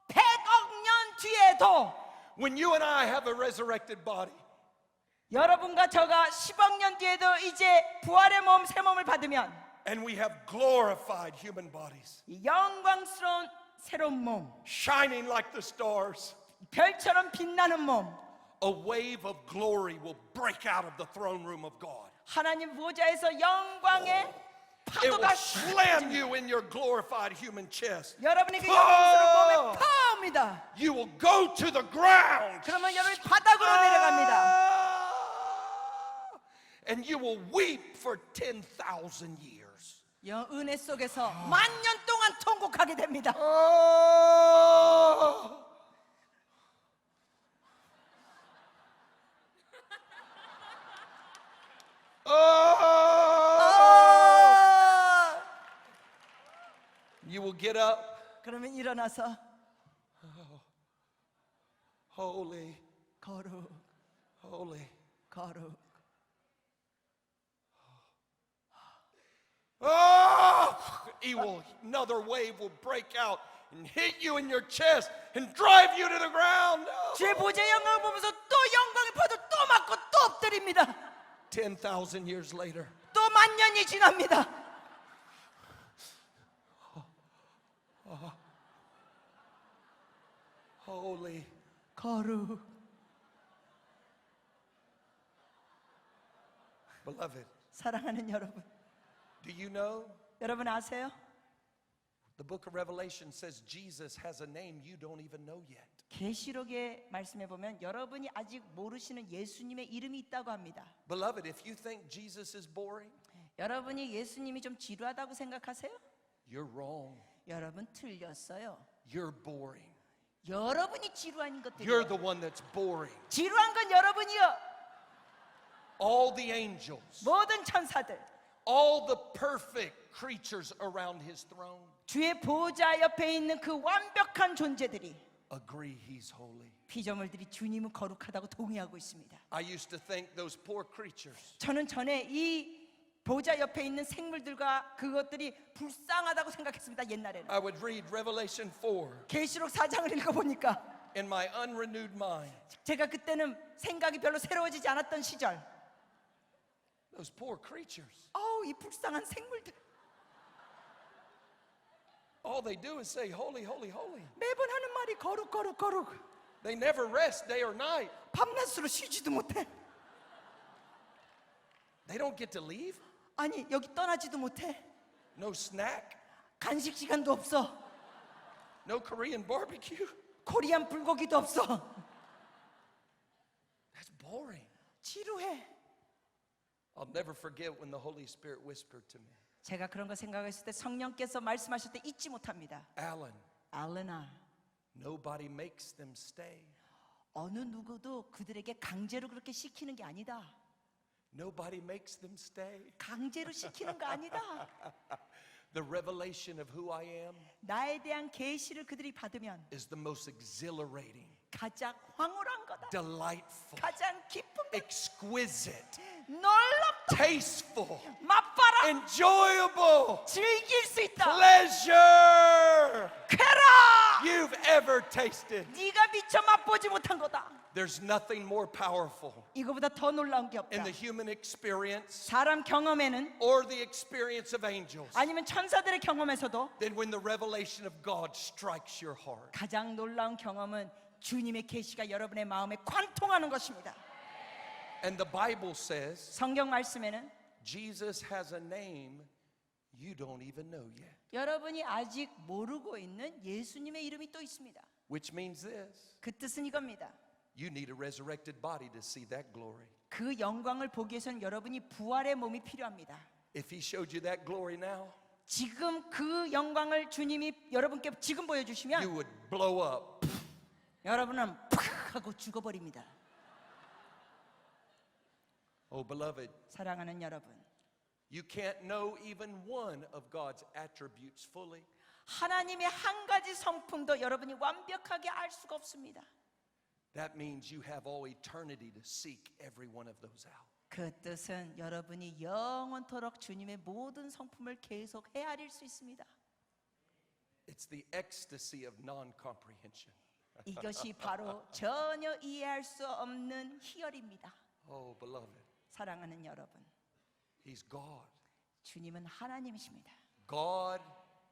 B: 100억 년 뒤에도
A: when you and I have a resurrected body,
B: 여러분과 저가 10억 년 뒤에도 이제 부활의 몸, 새 몸을 받으면
A: and we have glorified human bodies,
B: 이 영광스러운 새로운 몸,
A: shining like the stars,
B: 별처럼 빛나는 몸,
A: a wave of glory will break out of the throne room of God.
B: 하나님 보좌에서 영광의
A: It will
B: 파도가
A: slam you in your glorified human chest.
B: 여러분에게 영광스러운 몸에 파옵니다.
A: You will go to the ground.
B: 그러면 여러분이 바닥으로 내려갑니다.
A: And you will weep for 10,000 years.
B: 은혜 속에서 만년 동안 통곡하게 됩니다.
A: Oh. Oh.
B: 아!
A: You will get up.
B: 그러면 일어나서
A: Holy,
B: 거룩
A: holy.
B: 거룩.
A: Oh! Another wave will break out and hit you in your chest and drive you to the ground.
B: 주의 보좌의 영광을 보면서 또 영광이 퍼져 또 맞고 또 엎드립니다.
A: 10,000 years later.
B: 또 만년이 지납니다.
A: Holy.
B: 거룩.
A: Beloved,
B: 사랑하는 여러분,
A: do you know?
B: 여러분 아세요?
A: The book of Revelation says Jesus has a name you don't even know yet.
B: 계시록의 말씀에 보면 여러분이 아직 모르시는 예수님의 이름이 있다고 합니다.
A: Beloved, if you think Jesus is boring,
B: 여러분이 예수님이 좀 지루하다고 생각하세요?
A: you're wrong.
B: 여러분 틀렸어요.
A: You're boring.
B: 여러분이 지루한
A: You're
B: 것들이에요.
A: the one that's boring.
B: 지루한 건 여러분이요.
A: All the angels,
B: 모든 천사들,
A: all the perfect creatures around his throne
B: 주의 보좌 옆에 있는 그 완벽한 존재들이,
A: agree he's holy.
B: 피조물들이 주님은 거룩하다고 동의하고 있습니다.
A: I used to think those poor creatures,
B: 저는 전에 이 보좌 옆에 있는 생물들과 그것들이 불쌍하다고 생각했습니다. 옛날에는
A: I would read Revelation 4
B: 계시록 4장을 읽어보니까
A: in my unrenewed mind.
B: 제가 그때는 생각이 별로 새로워지지 않았던 시절,
A: Those poor creatures.
B: 이 불쌍한 생물들
A: All they do is say, holy, holy, holy.
B: 매번 하는 말이 거룩 거룩 거룩.
A: They never rest day or night.
B: 밤낮으로 쉬지도 못해.
A: They don't get to leave.
B: 아니 여기 떠나지도 못해.
A: No snack.
B: 간식 시간도 없어.
A: No Korean barbecue.
B: 코리안 불고기도 없어.
A: That's boring.
B: 지루해.
A: I'll never forget when the Holy Spirit whispered to me,
B: 제가 그런 거 생각했을 때 성령께서 말씀하실 때 잊지 못합니다.
A: Alan,
B: 알레나,
A: nobody makes them stay.
B: 어느 누구도 그들에게 강제로 그렇게 시키는 게 아니다.
A: Nobody makes them stay.
B: 강제로 시키는 거 아니다.
A: The revelation of who I am
B: 나에 대한 계시를 그들이 받으면
A: is the most exhilarating,
B: 가장 황홀한 거다.
A: delightful,
B: 가장 기쁜 거.
A: exquisite,
B: 놀랍다.
A: tasteful,
B: 맛봐라.
A: enjoyable,
B: 즐길 수 있다.
A: pleasure
B: 쾌락.
A: you've ever tasted.
B: 네가 미처 맛보지 못한 거다.
A: There's nothing more powerful
B: 이거보다 더 놀라운 게
A: in
B: 없다.
A: the human experience
B: 사람 경험에는
A: or the experience of angels
B: 아니면 천사들의 경험에서도
A: than when the revelation of God strikes your heart.
B: 가장 놀라운 경험은 주님의 계시가 여러분의 마음에 관통하는 것입니다.
A: And the Bible says
B: 성경 말씀에는
A: Jesus has a name you don't even know yet,
B: 여러분이 아직 모르고 있는 예수님의 이름이 또 있습니다.
A: which means this.
B: 그 뜻은 이겁니다.
A: You need a resurrected body to see that glory.
B: 그 영광을 보기 위해서는 여러분이 부활의 몸이 필요합니다.
A: If he showed you that glory now,
B: 지금 그 영광을 주님이 여러분께 지금
A: you
B: 보여주시면
A: would blow up.
B: 여러분은 팍 하고 죽어버립니다.
A: Oh, beloved,
B: 사랑하는 여러분,
A: you can't know even one of God's attributes fully.
B: 하나님의 한 가지 성품도 여러분이 완벽하게 알 수가 없습니다.
A: That means you have all eternity to seek every one of those out.
B: 그 뜻은 여러분이 영원토록 주님의 모든 성품을 계속 헤아릴 수 있습니다.
A: It's the ecstasy of non-comprehension.
B: 이것이 바로 전혀 이해할 수 없는 희열입니다.
A: Oh, beloved,
B: 사랑하는 여러분,
A: he's God.
B: 주님은 하나님이십니다.
A: God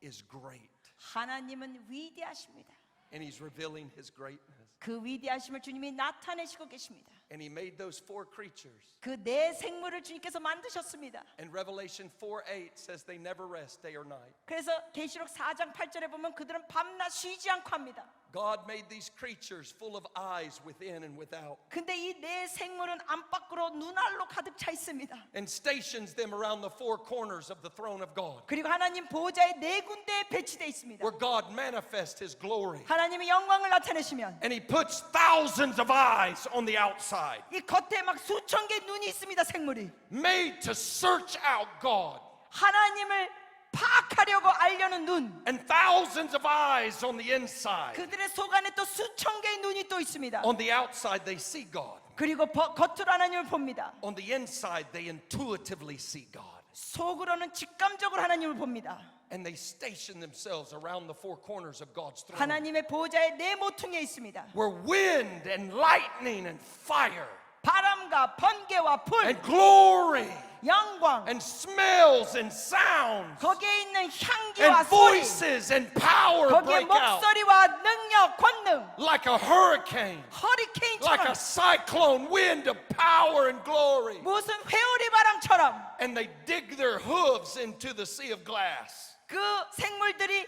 A: is great,
B: 하나님은 위대하십니다.
A: and he's revealing his greatness.
B: 그 위대하심을 주님이 나타내시고 계십니다.
A: And he made those four creatures.
B: 그 네 생물을 주님께서 만드셨습니다.
A: And Revelation 4:8 says they never rest day or night.
B: 그래서 계시록 4장 8절에 보면 그들은 밤낮 쉬지 않고 합니다.
A: God made these creatures full of eyes within and without.
B: 근데 이 네 생물은 안팎으로 눈알로 가득 차 있습니다.
A: And stations them around the four corners of the throne of God.
B: 그리고 하나님 보호자의 네 군데에 배치되어 있습니다.
A: Where God manifests his glory.
B: 하나님의 영광을 나타내시면
A: And he puts thousands of eyes on the outside.
B: 이 겉에 막 수천 개의 눈이 있습니다. 생물이
A: Made to search out God.
B: 하나님을 파악하려고 알려는 눈.
A: And thousands of eyes on the inside.
B: 그들의 속 안에 또 수천 개의 눈이 또 있습니다.
A: On the outside they see God.
B: 그리고 겉으로 하나님을 봅니다.
A: On the inside they intuitively see God.
B: 속으로는 직감적으로 하나님을 봅니다.
A: And they station themselves around the four corners of God's throne.
B: 하나님의 보호자의 네 모퉁이에 있습니다.
A: Where wind and lightning and fire
B: 바람과 번개와 불,
A: and glory
B: 영광,
A: and smells and sounds
B: 거기에 있는 향기와
A: and
B: 소리,
A: voices and power
B: 거기에
A: break out
B: 목소리와 능력, 권능,
A: like a hurricane, like
B: 허리케인처럼
A: a cyclone wind of power and glory.
B: 무슨 회오리 바람처럼
A: And they dig their hooves into the sea of glass
B: 그 생물들이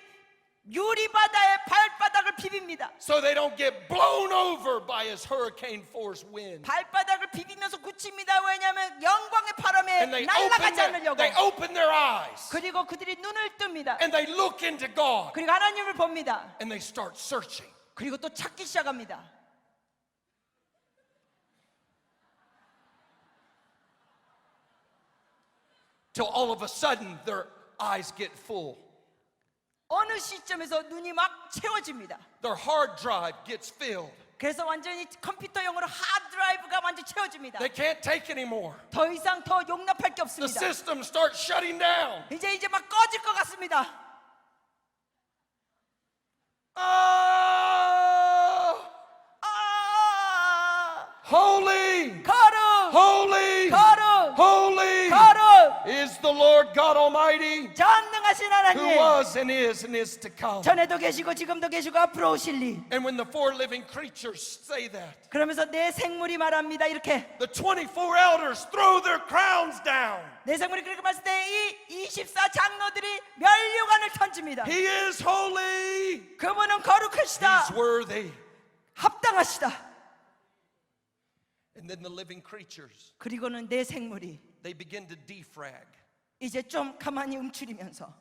B: 유리바다의 발바닥을 비빕니다.
A: so they don't get blown over by his hurricane force wind.
B: 발바닥을 비비면서 굳힙니다. 왜냐하면 영광의 바람에
A: And
B: 날아가지 않으려고.
A: they open their eyes
B: 그리고 그들이 눈을 뜹니다.
A: and they look into God
B: 그리고 하나님을 봅니다.
A: and they start searching.
B: 그리고 또 찾기 시작합니다.
A: Till all of a sudden their eyes get full.
B: 어느 시점에서 눈이 막 채워집니다.
A: Their hard drive gets filled.
B: 그래서 완전히 컴퓨터용으로 하드드라이브가 완전히 채워집니다.
A: They can't take anymore.
B: 더 이상 더 용납할 게
A: The
B: 없습니다.
A: system starts shutting down.
B: 이제 막 꺼질 것 같습니다.
A: Holy,
B: 거룩,
A: holy,
B: 거룩,
A: holy
B: 거룩,
A: is the Lord God Almighty,
B: 전능하신
A: who
B: 하나님.
A: was and is to come.
B: 전에도 계시고 지금도 계시고 앞으로 오실 리.
A: And when the four living creatures say that,
B: 그러면서 내 생물이 말합니다. 이렇게
A: the 24 elders throw their crowns down.
B: 내 생물이 그렇게 말했을 때 이 24장로들이 면류관을 던집니다.
A: He is holy.
B: 그분은 거룩하시다.
A: He's worthy.
B: 합당하시다.
A: And then the living creatures,
B: 그리고는 내 생물이
A: they begin to defrag.
B: 이제 좀 가만히 움츠리면서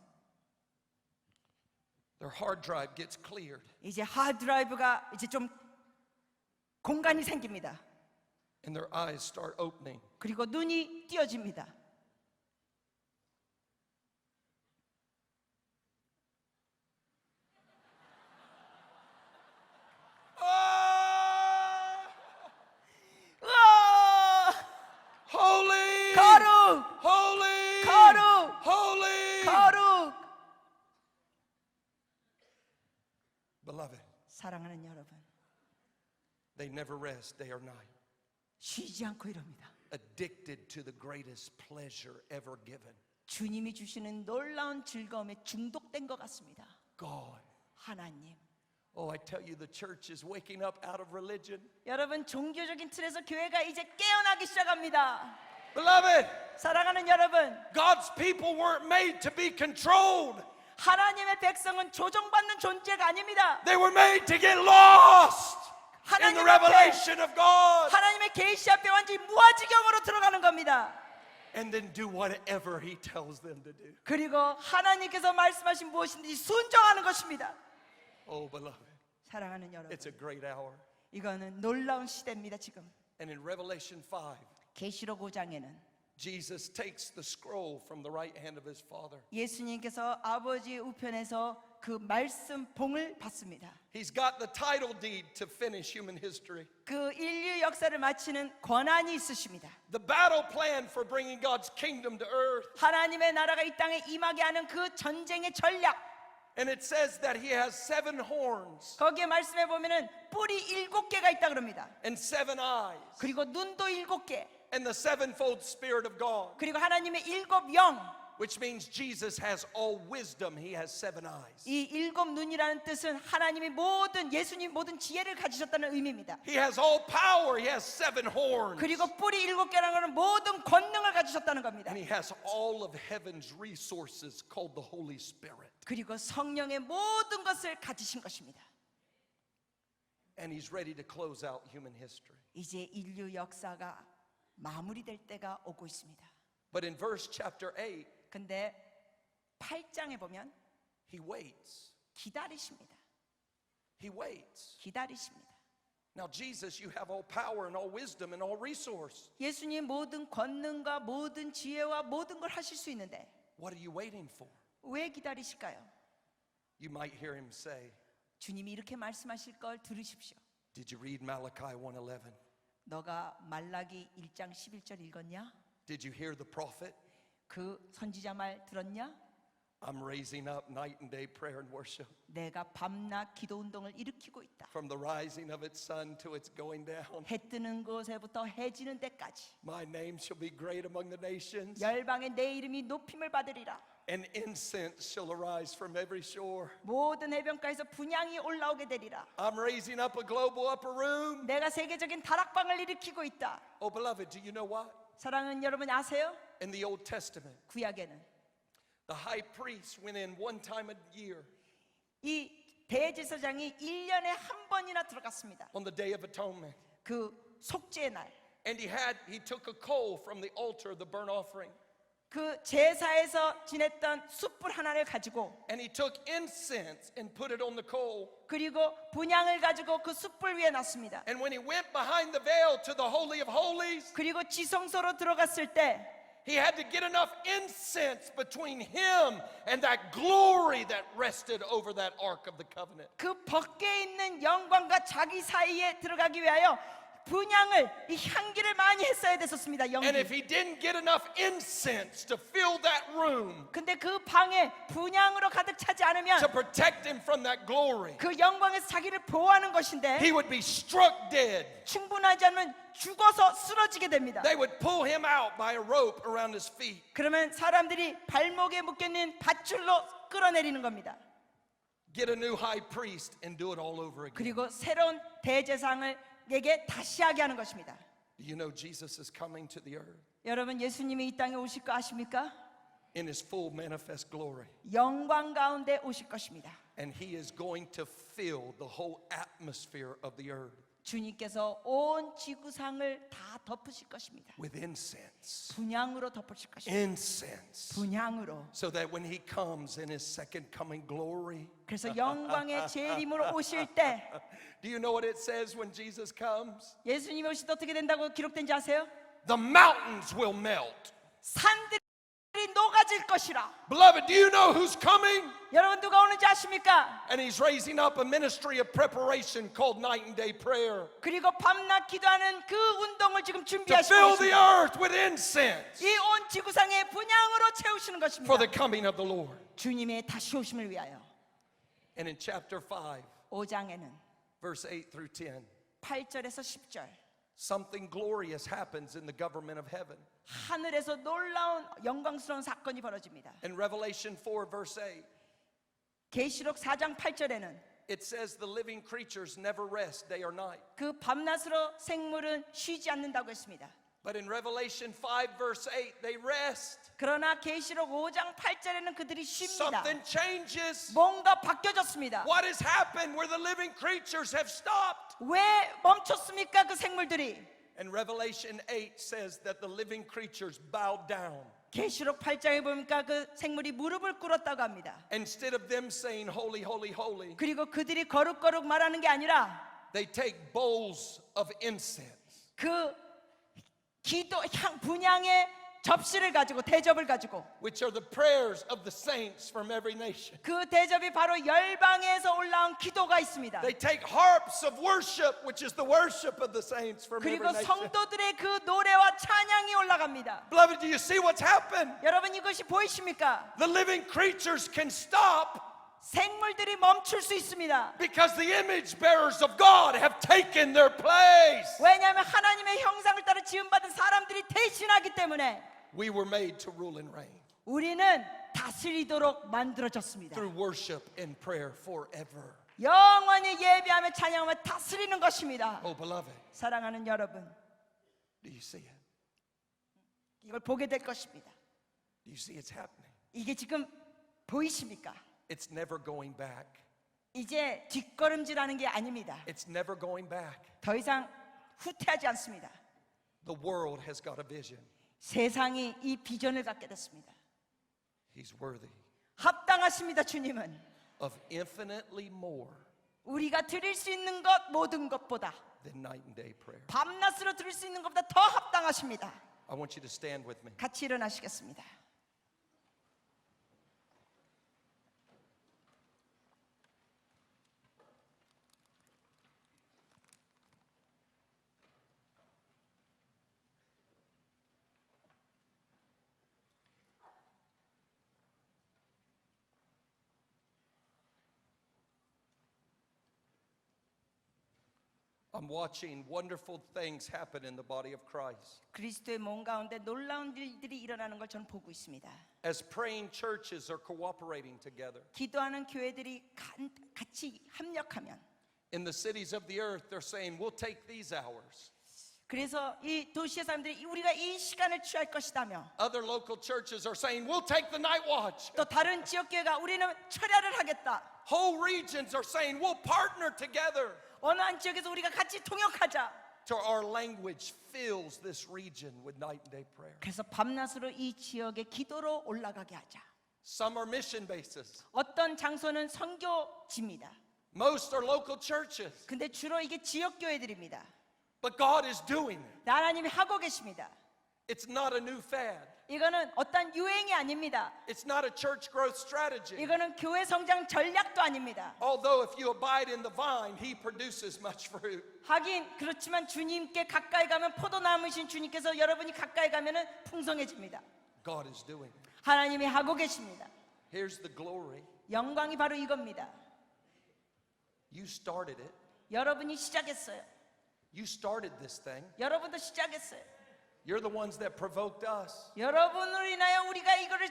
A: Their hard drive gets cleared.
B: 이제 하드드라이브가 이제 좀 공간이 생깁니다.
A: And their eyes start opening.
B: 그리고 눈이 띄어집니다. 우와!
A: Holy!
B: 거룩!
A: Holy!
B: 거룩!
A: Holy!
B: 거룩!
A: Beloved,
B: 사랑하는 여러분,
A: they never rest day or night.
B: 쉬지 않고 이럽니다.
A: Addicted to the greatest pleasure ever given.
B: 주님이 주시는 놀라운 즐거움에 중독된 것 같습니다.
A: God.
B: 하나님.
A: Oh, I tell you, the church is waking up out of religion.
B: 여러분, 종교적인 틀에서 교회가 이제 깨어나기 시작합니다.
A: Beloved,
B: 사랑하는 여러분,
A: God's people weren't made to be controlled.
B: 하나님의 백성은 조정받는 존재가 아닙니다.
A: They were made to get lost in the
B: 하나님 앞에,
A: revelation of God
B: 하나님의 계시 앞에 완전히 무아지경으로 들어가는 겁니다.
A: and then do whatever He tells them to do.
B: 그리고 하나님께서 말씀하신 무엇인지 순종하는 것입니다.
A: Oh, beloved,
B: 사랑하는 여러분,
A: it's a great hour.
B: 이거는 놀라운 시대입니다. 지금
A: And in Revelation 5,
B: 계시록 5장에는
A: Jesus takes the scroll from the right hand of His Father.
B: 예수님께서 아버지의 우편에서 그 말씀 봉을 받습니다.
A: He's got the title deed to finish human history.
B: 그 인류 역사를 마치는 권한이 있으십니다.
A: The battle plan for bringing God's kingdom to earth.
B: 하나님의 나라가 이 땅에 임하게 하는 그 전쟁의 전략.
A: And it says that He has 7 horns
B: 거기에 말씀해 보면은 뿔이 7개가 있다 그럽니다.
A: and 7 eyes
B: 그리고 눈도 7개.
A: and the sevenfold Spirit of God.
B: 그리고 하나님의 7 영.
A: which means Jesus has all wisdom. He has 7 eyes.
B: 이 7 눈이라는 뜻은 하나님이 예수님 모든 지혜를 가지셨다는 의미입니다.
A: He has all power. He has 7 horns.
B: 그리고 뿔이 7개라는 것은 모든 권능을 가지셨다는 겁니다.
A: And he has all of heaven's resources called the Holy Spirit.
B: 그리고 성령의 모든 것을 가지신 것입니다.
A: And he's ready to close out human history.
B: 이제 인류 역사가 마무리될 때가 오고 있습니다.
A: But in verse chapter 8,
B: 근데 8장에 보면
A: he waits.
B: 기다리십니다.
A: He waits.
B: 기다리십니다.
A: Now, Jesus, you have all power and all wisdom and all resource.
B: 예수님 모든 권능과 모든 지혜와 모든 걸 하실 수 있는데
A: What are you waiting for?
B: 왜 기다리실까요?
A: You might hear him say,
B: 주님이 이렇게 말씀하실 걸 들으십시오.
A: did you read Malachi 1:11?
B: 너가 말라기 1장 11절 읽었냐?
A: Did you hear the prophet?
B: 그 선지자 말 들었냐?
A: I'm raising up night and day prayer and worship.
B: 내가 밤낮 기도 운동을 일으키고 있다.
A: From the rising of its sun to its going down.
B: 해 뜨는 곳에부터 해 지는 데까지
A: My name shall be great among the nations.
B: 열방의 내 이름이 높임을 받으리라.
A: And incense shall arise from every shore.
B: 모든 해변가에서 분향이 올라오게 되리라.
A: I'm raising up a global upper room.
B: 내가 세계적인 다락방을 일으키고 있다.
A: Oh, beloved, do you know what?
B: 사랑하는 여러분 아세요?
A: In the Old Testament,
B: 구약에는
A: the high priest went in one time a year
B: 이 대제사장이 1년에 한 번이나 들어갔습니다.
A: on the Day of Atonement.
B: 그 속죄의 날.
A: And he took a coal from the altar of the burnt offering.
B: 그 제사에서 지냈던 숯불 하나를 가지고
A: And he took incense and put it on the coal.
B: 그리고 분향을 가지고 그 숯불 위에 놨습니다.
A: And when he went behind the veil to the Holy of Holies,
B: 그리고 지성소로 들어갔을 때
A: he had to get enough incense between him and that glory that rested over that Ark of the Covenant.
B: 그 벗게 있는 영광과 자기 사이에 들어가기 위하여 분향을 이 향기를 많이 했어야 됐었습니다.
A: And if
B: 연기.
A: he didn't get enough incense to fill that room
B: 근데 그 방에 분향으로 가득 차지 않으면
A: to protect him from that glory,
B: 그 영광에서 자기를 보호하는 것인데
A: he would be struck dead.
B: 충분하지 않으면 죽어서 쓰러지게 됩니다.
A: They would pull him out by a rope around his feet.
B: 그러면 사람들이 발목에 묶여있는 밧줄로 끌어내리는 겁니다.
A: Get a new high priest and do it all over again.
B: 그리고 새로운 대제사장에게 다시 하게 하는 것입니다.
A: Do you know Jesus is coming to the earth
B: 여러분 예수님이 이 땅에 오실 거 아십니까?
A: in his full manifest glory?
B: 영광 가운데 오실 것입니다.
A: And he is going to fill the whole atmosphere of the earth
B: 주님께서 온 지구상을 다 덮으실 것입니다.
A: with incense.
B: 분향으로 덮으실 것입니다.
A: Incense.
B: 분향으로.
A: So that when he comes in his second coming glory,
B: 그래서 영광의 재림으로 오실 때
A: do you know what it says when Jesus comes?
B: 예수님이 오실 때 어떻게 된다고 기록된지 아세요?
A: The mountains will melt.
B: 산들이 녹아질 것이라.
A: Beloved, do you know who's coming?
B: 여러분 누가 오는지 아십니까?
A: And he's raising up a ministry of preparation called night and day prayer
B: 그리고 밤낮 기도하는 그 운동을 지금
A: to
B: 준비하시고
A: fill the
B: 있습니다.
A: earth with incense
B: 이 온 지구상에 분향으로 채우시는 것입니다.
A: for the coming of the Lord.
B: 주님의 다시 오심을 위하여.
A: And in chapter 5,
B: 5장에는
A: verse 8 through 10,
B: 8절에서 10절
A: something glorious happens in the government of heaven.
B: 하늘에서 놀라운 영광스러운 사건이 벌어집니다.
A: In Revelation 4, verse 8,
B: 계시록 4장 8절에는
A: it says the living creatures never rest day or night.
B: 그 밤낮으로 생물은 쉬지 않는다고 했습니다.
A: But in Revelation 5, verse 8, they rest.
B: 그러나 계시록 5장 8절에는 그들이 쉽니다.
A: Something changes.
B: 뭔가 바뀌어졌습니다.
A: What has happened where the living creatures have stopped?
B: 왜 멈췄습니까? 그 생물들이.
A: And Revelation 8 says that the living creatures bowed down.
B: 계시록 8장에 보니까 그 생물이 무릎을 꿇었다고 합니다.
A: Instead of them saying holy, holy, holy,
B: 그리고 그들이 거룩거룩 말하는 게 아니라
A: they take bowls of incense.
B: 그 기도 분향의 접시를 가지고 대접을 가지고
A: Which are the prayers of the saints from every nation.
B: 그 대접이 바로 열방에서 올라온 기도가 있습니다.
A: They take harps of worship, which is the worship of the saints from every
B: 그리고
A: nation.
B: 성도들의 그 노래와 찬양이 올라갑니다.
A: Beloved, do you see what's happened?
B: 여러분 이것이 보이십니까?
A: The living creatures can stop
B: 생물들이 멈출 수 있습니다.
A: because the image bearers of God have taken their place.
B: 왜냐하면 하나님의 형상을 따라 지음받은 사람들이 대신하기 때문에
A: We were made to rule and reign.
B: 우리는 다스리도록 만들어졌습니다.
A: through worship and prayer forever.
B: 영원히 예배하며 찬양하며 다스리는 것입니다.
A: Oh, beloved,
B: 사랑하는 여러분,
A: do you see it?
B: 이걸 보게 될 것입니다.
A: Do you see it's happening?
B: 이게 지금 보이십니까?
A: It's never going back.
B: 이제 뒷걸음질하는 게 아닙니다.
A: It's never going back.
B: 더 이상 후퇴하지 않습니다.
A: The world has got a vision.
B: 세상이 이 비전을 갖게 됐습니다.
A: He's worthy
B: 합당하십니다. 주님은
A: of infinitely more
B: 우리가 드릴 수 있는 것 모든 것보다
A: than night and day prayer.
B: 밤낮으로 드릴 수 있는 것보다 더 합당하십니다.
A: I want you to stand with me.
B: 같이 일어나시겠습니다.
A: I'm watching wonderful things happen in the body of Christ.
B: 그리스도의 몸 가운데 놀라운 일들이 일어나는 걸 저는 보고 있습니다.
A: As praying churches are cooperating together.
B: 기도하는 교회들이 같이 협력하면
A: In the cities of the earth, they're saying, we'll take these hours.
B: 그래서 이 도시의 사람들이 우리가 이 시간을 취할 것이다며
A: Other local churches are saying, we'll take the night watch.
B: 또 다른 지역교회가 우리는 철야를 하겠다.
A: Whole regions are saying, we'll partner together.
B: 어느 한 지역에서 우리가 같이 통역하자.
A: So our language fills this region with night and day prayer.
B: 그래서 밤낮으로 이 지역의 기도로 올라가게 하자.
A: Some are mission bases.
B: 어떤 장소는 선교지입니다.
A: Most are local churches.
B: 근데 주로 이게 지역교회들입니다.
A: But God is doing it.
B: 하나님이 하고 계십니다.
A: It's not a new fad.
B: 이거는 어떤 유행이 아닙니다.
A: It's not a church growth strategy.
B: 이거는 교회 성장 전략도 아닙니다.
A: Although if you abide in the vine, he produces much fruit.
B: 하긴 그렇지만 주님께 가까이 가면 포도나무이신 주님께서 여러분이 가까이 가면은 풍성해집니다.
A: God is doing it.
B: 하나님이 하고 계십니다.
A: Here's the glory.
B: 영광이 바로 이겁니다.
A: You started it.
B: 여러분이 시작했어요.
A: You started this thing.
B: 여러분도 시작했어요.
A: You're the ones that provoked us.
B: 여러분으로 인하여 우리가 이거를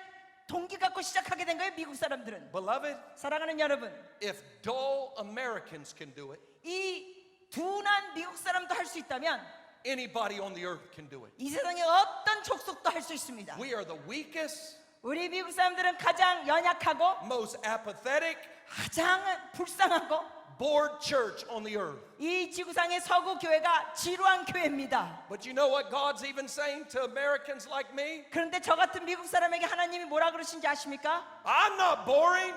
B: 동기 갖고 시작하게 된 거예요. 미국 사람들은.
A: Beloved,
B: 사랑하는 여러분,
A: if dull Americans can do it,
B: 이 둔한 미국 사람도 할 수 있다면
A: anybody on the earth can do it.
B: 이 세상의 어떤 족속도 할 수 있습니다.
A: We are the weakest,
B: 우리 미국 사람들은 가장 연약하고
A: most apathetic,
B: 가장 불쌍하고
A: bored church on the earth.
B: 이 지구상의 서구 교회가 지루한 교회입니다.
A: But you know what God's even saying to Americans like me?
B: 그런데 저 같은 미국 사람에게 하나님이 뭐라 그러신지 아십니까?
A: I'm not boring.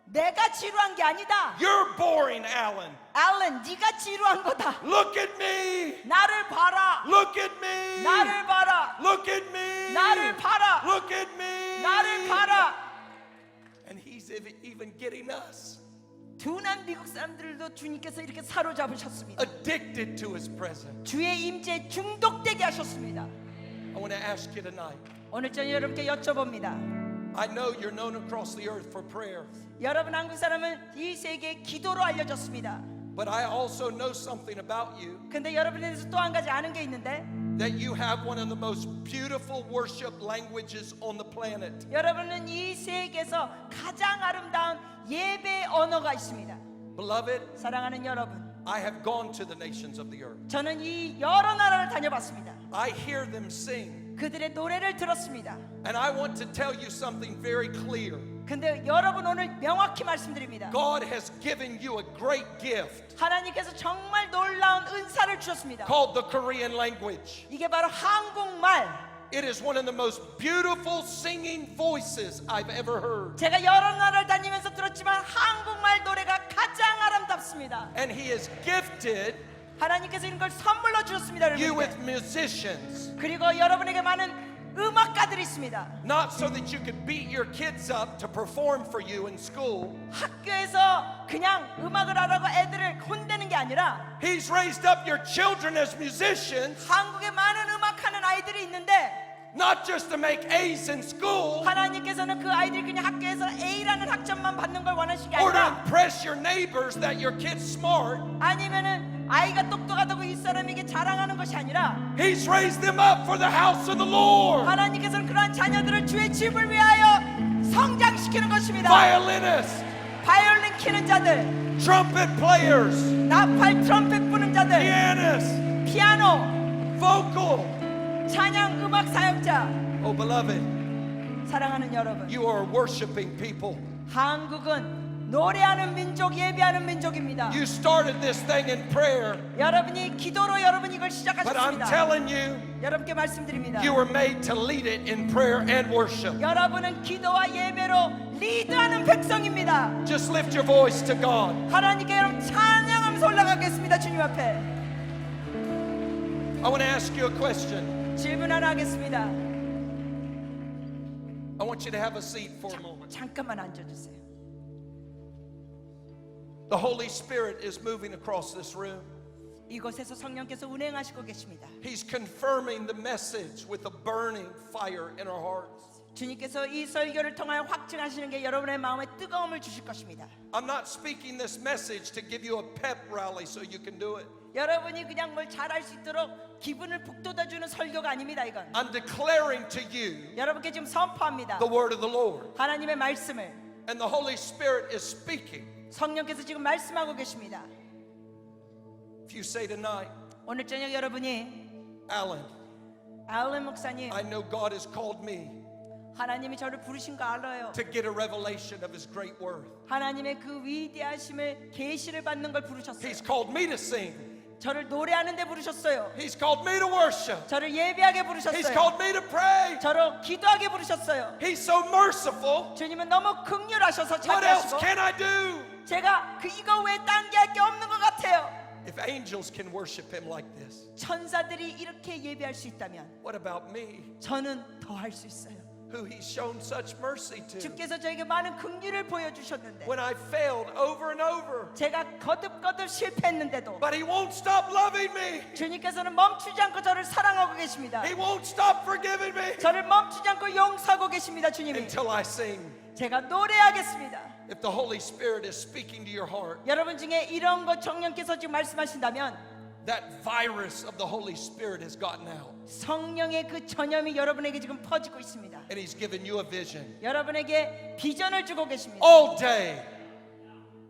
B: 내가 지루한 게 아니다.
A: You're boring, Alan.
B: 알렌, 네가 지루한 거다.
A: Look at me.
B: 나를 봐라.
A: Look at me.
B: 나를 봐라.
A: Look at me.
B: 나를 봐라.
A: Look at me.
B: 나를 봐라.
A: And he's even getting us
B: 둔한 미국 사람들도 주님께서 이렇게 사로잡으셨습니다.
A: addicted to his presence.
B: 주의 임재에 중독되게 하셨습니다.
A: I want to ask you tonight.
B: 오늘 저녁 여러분께 여쭤봅니다.
A: I know you're known across the earth for prayer,
B: 여러분 한국 사람은 이 세계에 기도로 알려졌습니다.
A: but I also know something about you,
B: 근데 여러분에 대해서 또 한 가지 아는 게 있는데
A: that you have one of the most beautiful worship languages on the planet.
B: 여러분은 이 세계에서 가장 아름다운 예배 언어가 있습니다.
A: Beloved,
B: 사랑하는 여러분,
A: I have gone to the nations of the earth.
B: 저는 이 여러 나라를 다녀봤습니다.
A: I hear them sing.
B: 그들의 노래를 들었습니다.
A: And I want to tell you something very clear.
B: 근데 여러분 오늘 명확히 말씀드립니다.
A: God has given you a great gift
B: 하나님께서 정말 놀라운 은사를 주셨습니다.
A: called the Korean language.
B: 이게 바로 한국말.
A: It is one of the most beautiful singing voices I've ever heard.
B: 제가 여러 나라를 다니면서 들었지만 한국말 노래가 가장 아름답습니다.
A: And He has gifted
B: 하나님께서 이런 걸 선물로 주셨습니다.
A: you with
B: 여러분께.
A: musicians,
B: 그리고 여러분에게 많은 음악가들이 있습니다.
A: not so that you could beat your kids up to perform for you in school.
B: 학교에서 그냥 음악을 하라고 애들을 혼내는 게 아니라
A: He's raised up your children as musicians,
B: 한국에 많은 음악하는 아이들이 있는데
A: not just to make A's in school
B: 하나님께서는 그 아이들이 그냥 학교에서 A라는 학점만 받는 걸 원하시는 게
A: or to
B: 아니라
A: impress your neighbors that your kid's smart.
B: 아니면은 아이가 똑똑하다고 이 사람에게 자랑하는 것이 아니라
A: He's raised them up for the house of the Lord.
B: 하나님께서는 그러한 자녀들을 주의 집을 위하여 성장시키는 것입니다.
A: Violinists,
B: 바이올린 키는 자들,
A: trumpet players,
B: 나팔 트럼펫 부는 자들,
A: pianists,
B: 피아노,
A: vocal.
B: 찬양 음악 사역자,
A: Oh, beloved,
B: 사랑하는 여러분,
A: you are a worshiping people.
B: 한국은 노래하는 민족, 예배하는 민족입니다.
A: You started this thing in prayer,
B: 여러분이 기도로 여러분 이걸
A: but I'm
B: 시작하셨습니다.
A: telling you,
B: 여러분께 말씀드립니다.
A: you were made to lead it in prayer and worship.
B: 여러분은 기도와 예배로 리드하는 백성입니다.
A: Just lift your voice to God.
B: 하나님께 여러분 찬양하면서 올라가겠습니다. 주님 앞에
A: I want to ask you a question.
B: 질문 하나 하겠습니다.
A: I want you to have a seat for a moment.
B: 잠깐만 앉아주세요.
A: The Holy Spirit is moving across this room.
B: 이곳에서 성령께서 운행하시고 계십니다.
A: He's confirming the message with a burning fire in our hearts.
B: 주님께서 이 설교를 통하여 확증하시는 게 여러분의 마음에 뜨거움을 주실 것입니다.
A: I'm not speaking this message to give you a pep rally so you can do it.
B: 여러분이 그냥 뭘 잘할 수 있도록 기분을 북돋아주는 설교가 아닙니다. 이건
A: I'm declaring to you
B: 여러분께 지금 선포합니다.
A: the word of the Lord.
B: 하나님의 말씀을
A: And the Holy Spirit is speaking.
B: 성령께서 지금 말씀하고 계십니다.
A: If you say tonight,
B: 오늘 저녁 여러분이
A: Alan,
B: 알렌 목사님,
A: I know God has called me
B: 하나님이 저를 부르신 거 알아요.
A: to get a revelation of His great worth.
B: 하나님의 그 위대하심을 계시를 받는 걸 부르셨어요.
A: He's called me to sing.
B: 저를 노래하는 데 부르셨어요.
A: He's called me to worship.
B: 저를 예배하게
A: He's
B: 부르셨어요.
A: called me to pray.
B: 저를 기도하게 부르셨어요.
A: He's so merciful.
B: 주님은 너무 긍휼하셔서
A: What else
B: 자비하시고
A: can I do?
B: 제가 이거 외에 딴 게 할 게 없는 것 같아요.
A: If angels can worship Him like this,
B: 천사들이 이렇게 예배할 수 있다면
A: what about me,
B: 저는 더 할 수 있어요.
A: who He's shown such mercy to?
B: 주께서 저에게 많은 긍휼을 보여주셨는데
A: When I failed over and over,
B: 제가 거듭거듭 실패했는데도
A: but He won't stop loving me.
B: 주님께서는 멈추지 않고 저를 사랑하고 계십니다.
A: He won't stop forgiving me
B: 저를 멈추지 않고 용서하고 계십니다. 주님이.
A: until I sing.
B: 제가 노래하겠습니다.
A: If the Holy Spirit is speaking to your heart,
B: 여러분 중에 이런 것 성령께서 지금 말씀하신다면
A: that virus of the Holy Spirit has gotten out,
B: 성령의 그 전염이 여러분에게 지금 퍼지고 있습니다.
A: and He's given you a vision
B: 여러분에게 비전을 주고 계십니다.
A: all day,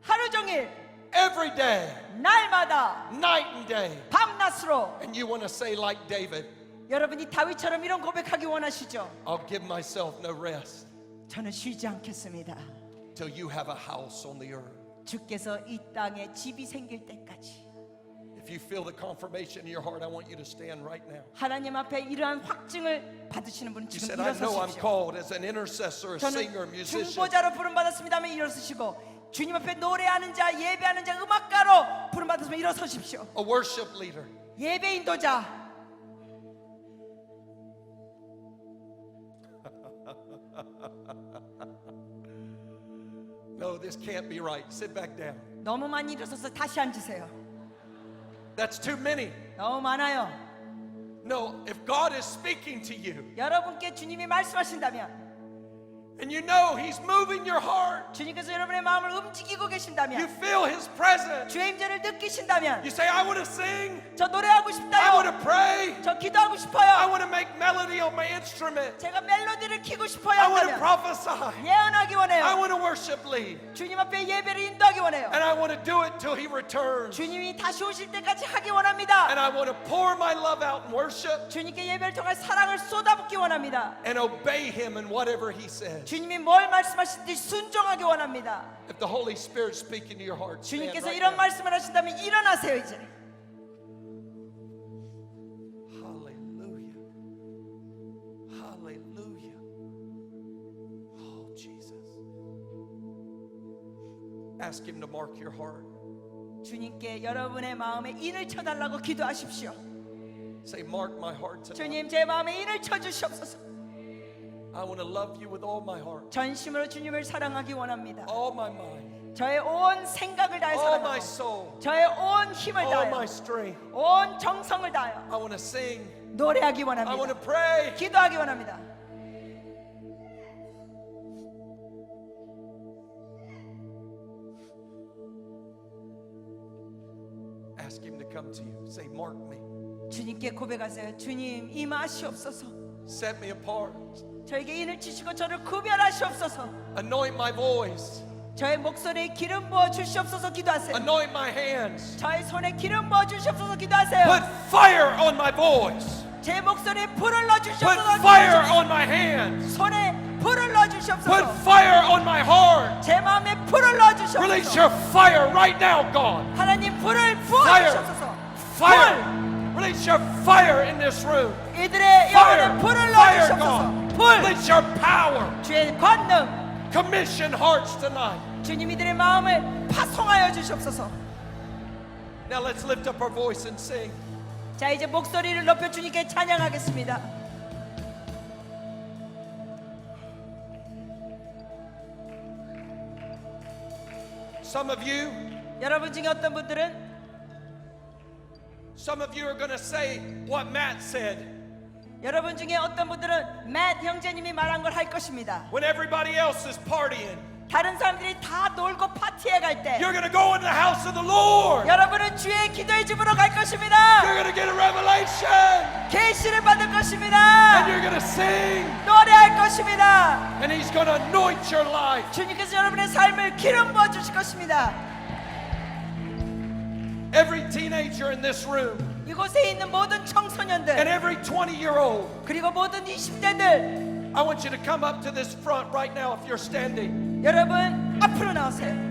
B: 하루 종일
A: every day,
B: 날마다
A: night and day.
B: 밤낮으로
A: And you want to say like David,
B: 여러분이 다윗처럼 이런 고백하기 원하시죠?
A: I'll give myself no rest
B: 저는 쉬지 않겠습니다.
A: till you have a house on the earth.
B: 주께서 이 땅에 집이 생길 때까지.
A: If you feel the confirmation in your heart, I want you to stand right now.
B: 하나님 앞에 이러한 확증을 받으시는 분은
A: You
B: 지금
A: said, I know I'm
B: 일어서십시오.
A: called as an intercessor, a singer,
B: 저는
A: musician.
B: 중보자로 부름받았습니다면 일어서시고 주님 앞에 노래하는 자, 예배하는 자, 음악가로 부름받았으면 일어서십시오.
A: A worship leader.
B: 예배 인도자.
A: No, this can't be right. Sit back down.
B: 너무 많이 일어서서 다시 앉으세요.
A: That's too many.
B: 너무 많아요.
A: No, if God is speaking to you
B: 여러분께 주님이 말씀하신다면
A: and you know He's moving your heart,
B: 주님께서 여러분의 마음을 움직이고
A: you
B: 계신다면
A: feel His presence,
B: 주의 임재를 느끼신다면
A: you say, I want to sing,
B: 저 노래하고
A: I want
B: 싶다요.
A: to pray,
B: 저 기도하고
A: I
B: 싶어요.
A: want to make melody on my instrument,
B: 제가 멜로디를 키고 싶어요.
A: I want to
B: 한다면
A: prophesy,
B: 예언하기
A: I
B: 원해요.
A: want to worship lead,
B: 주님 앞에 예배를 인도하기 원해요.
A: and I want to do it till He returns,
B: 주님이 다시 오실 때까지 하기 원합니다.
A: and I want to pour my love out in worship
B: 주님께 예배를 통해 사랑을 쏟아붓기 원합니다.
A: and obey Him in whatever He says.
B: 주님이 뭘 말씀하시든지 순종하기 원합니다.
A: If the Holy Spirit is speaking to your heart, stand
B: 주님께서
A: right
B: 이런
A: now.
B: 말씀을 하신다면 일어나세요 이제.
A: Hallelujah. Hallelujah. Oh, Jesus. Ask Him to mark your heart.
B: 주님께 여러분의 마음에 인을 쳐달라고 기도하십시오.
A: Say, mark my heart tonight.
B: 주님 제 마음에 인을 쳐주시옵소서.
A: I want to love you with all my heart,
B: 전심으로 주님을 사랑하기 원합니다.
A: all my mind,
B: 저의 온 생각을 다해
A: all my
B: 사랑하고
A: soul,
B: 저의 온 힘을
A: all my
B: 다하여
A: strength.
B: 온 정성을 다하여
A: I want to sing.
B: 노래하기
A: I want to
B: 원합니다.
A: pray.
B: 기도하기 원합니다.
A: Ask Him to come to you. Say, mark me.
B: 주님께 고백하세요. 주님 임하시옵소서.
A: Set me apart.
B: 저에게 인을 치시고 저를 구별하시옵소서.
A: Anoint my voice.
B: 저의 목소리에 기름 부어 주시옵소서 기도하세요.
A: Anoint my hands.
B: 저의 손에 기름 부어 주시옵소서 기도하세요.
A: Put fire on my voice.
B: 제 목소리에 불을 넣어
A: Put
B: 주시옵소서.
A: fire on my hands.
B: 손에 불을 넣어
A: Put
B: 주시옵소서.
A: fire on my heart.
B: 제 마음에 불을 넣어
A: Release
B: 주시옵소서.
A: your fire right now, God.
B: 하나님 불을 부어
A: Fire.
B: 주시옵소서.
A: Fire. Release your fire in this room.
B: 이들의
A: Fire.
B: 영혼에 불을 넣어
A: Fire,
B: 주시옵소서.
A: God.
B: 불.
A: Release your power.
B: 주의 권능.
A: Commission hearts tonight.
B: 주님 이들의 마음을 파송하여 주시옵소서.
A: Now let's lift up our voice and sing.
B: 자 이제 목소리를 높여 주님께 찬양하겠습니다.
A: Some of you
B: Some of you
A: are going to say what Matt said.
B: 여러분 중에 어떤 분들은 맷 형제님이 말한 걸 할 것입니다.
A: When everybody else is partying,
B: 다른 사람들이 다 놀고 파티에 갈 때
A: you're going to go in the house of the Lord.
B: 여러분은 주의 기도의 집으로 갈
A: You're
B: 것입니다.
A: going to get a revelation.
B: 계시를 받을
A: And
B: 것입니다.
A: you're going to sing.
B: 노래할 것입니다.
A: And He's going to anoint your life.
B: 주님께서 여러분의 삶을 기름 부어 주실 것입니다.
A: Every teenager in this room
B: 이곳에 있는 모든
A: and
B: 청소년들
A: every 20-year-old,
B: 그리고 모든 20대들
A: I want you to come up to this front right now if you're standing.
B: 여러분 앞으로 나오세요.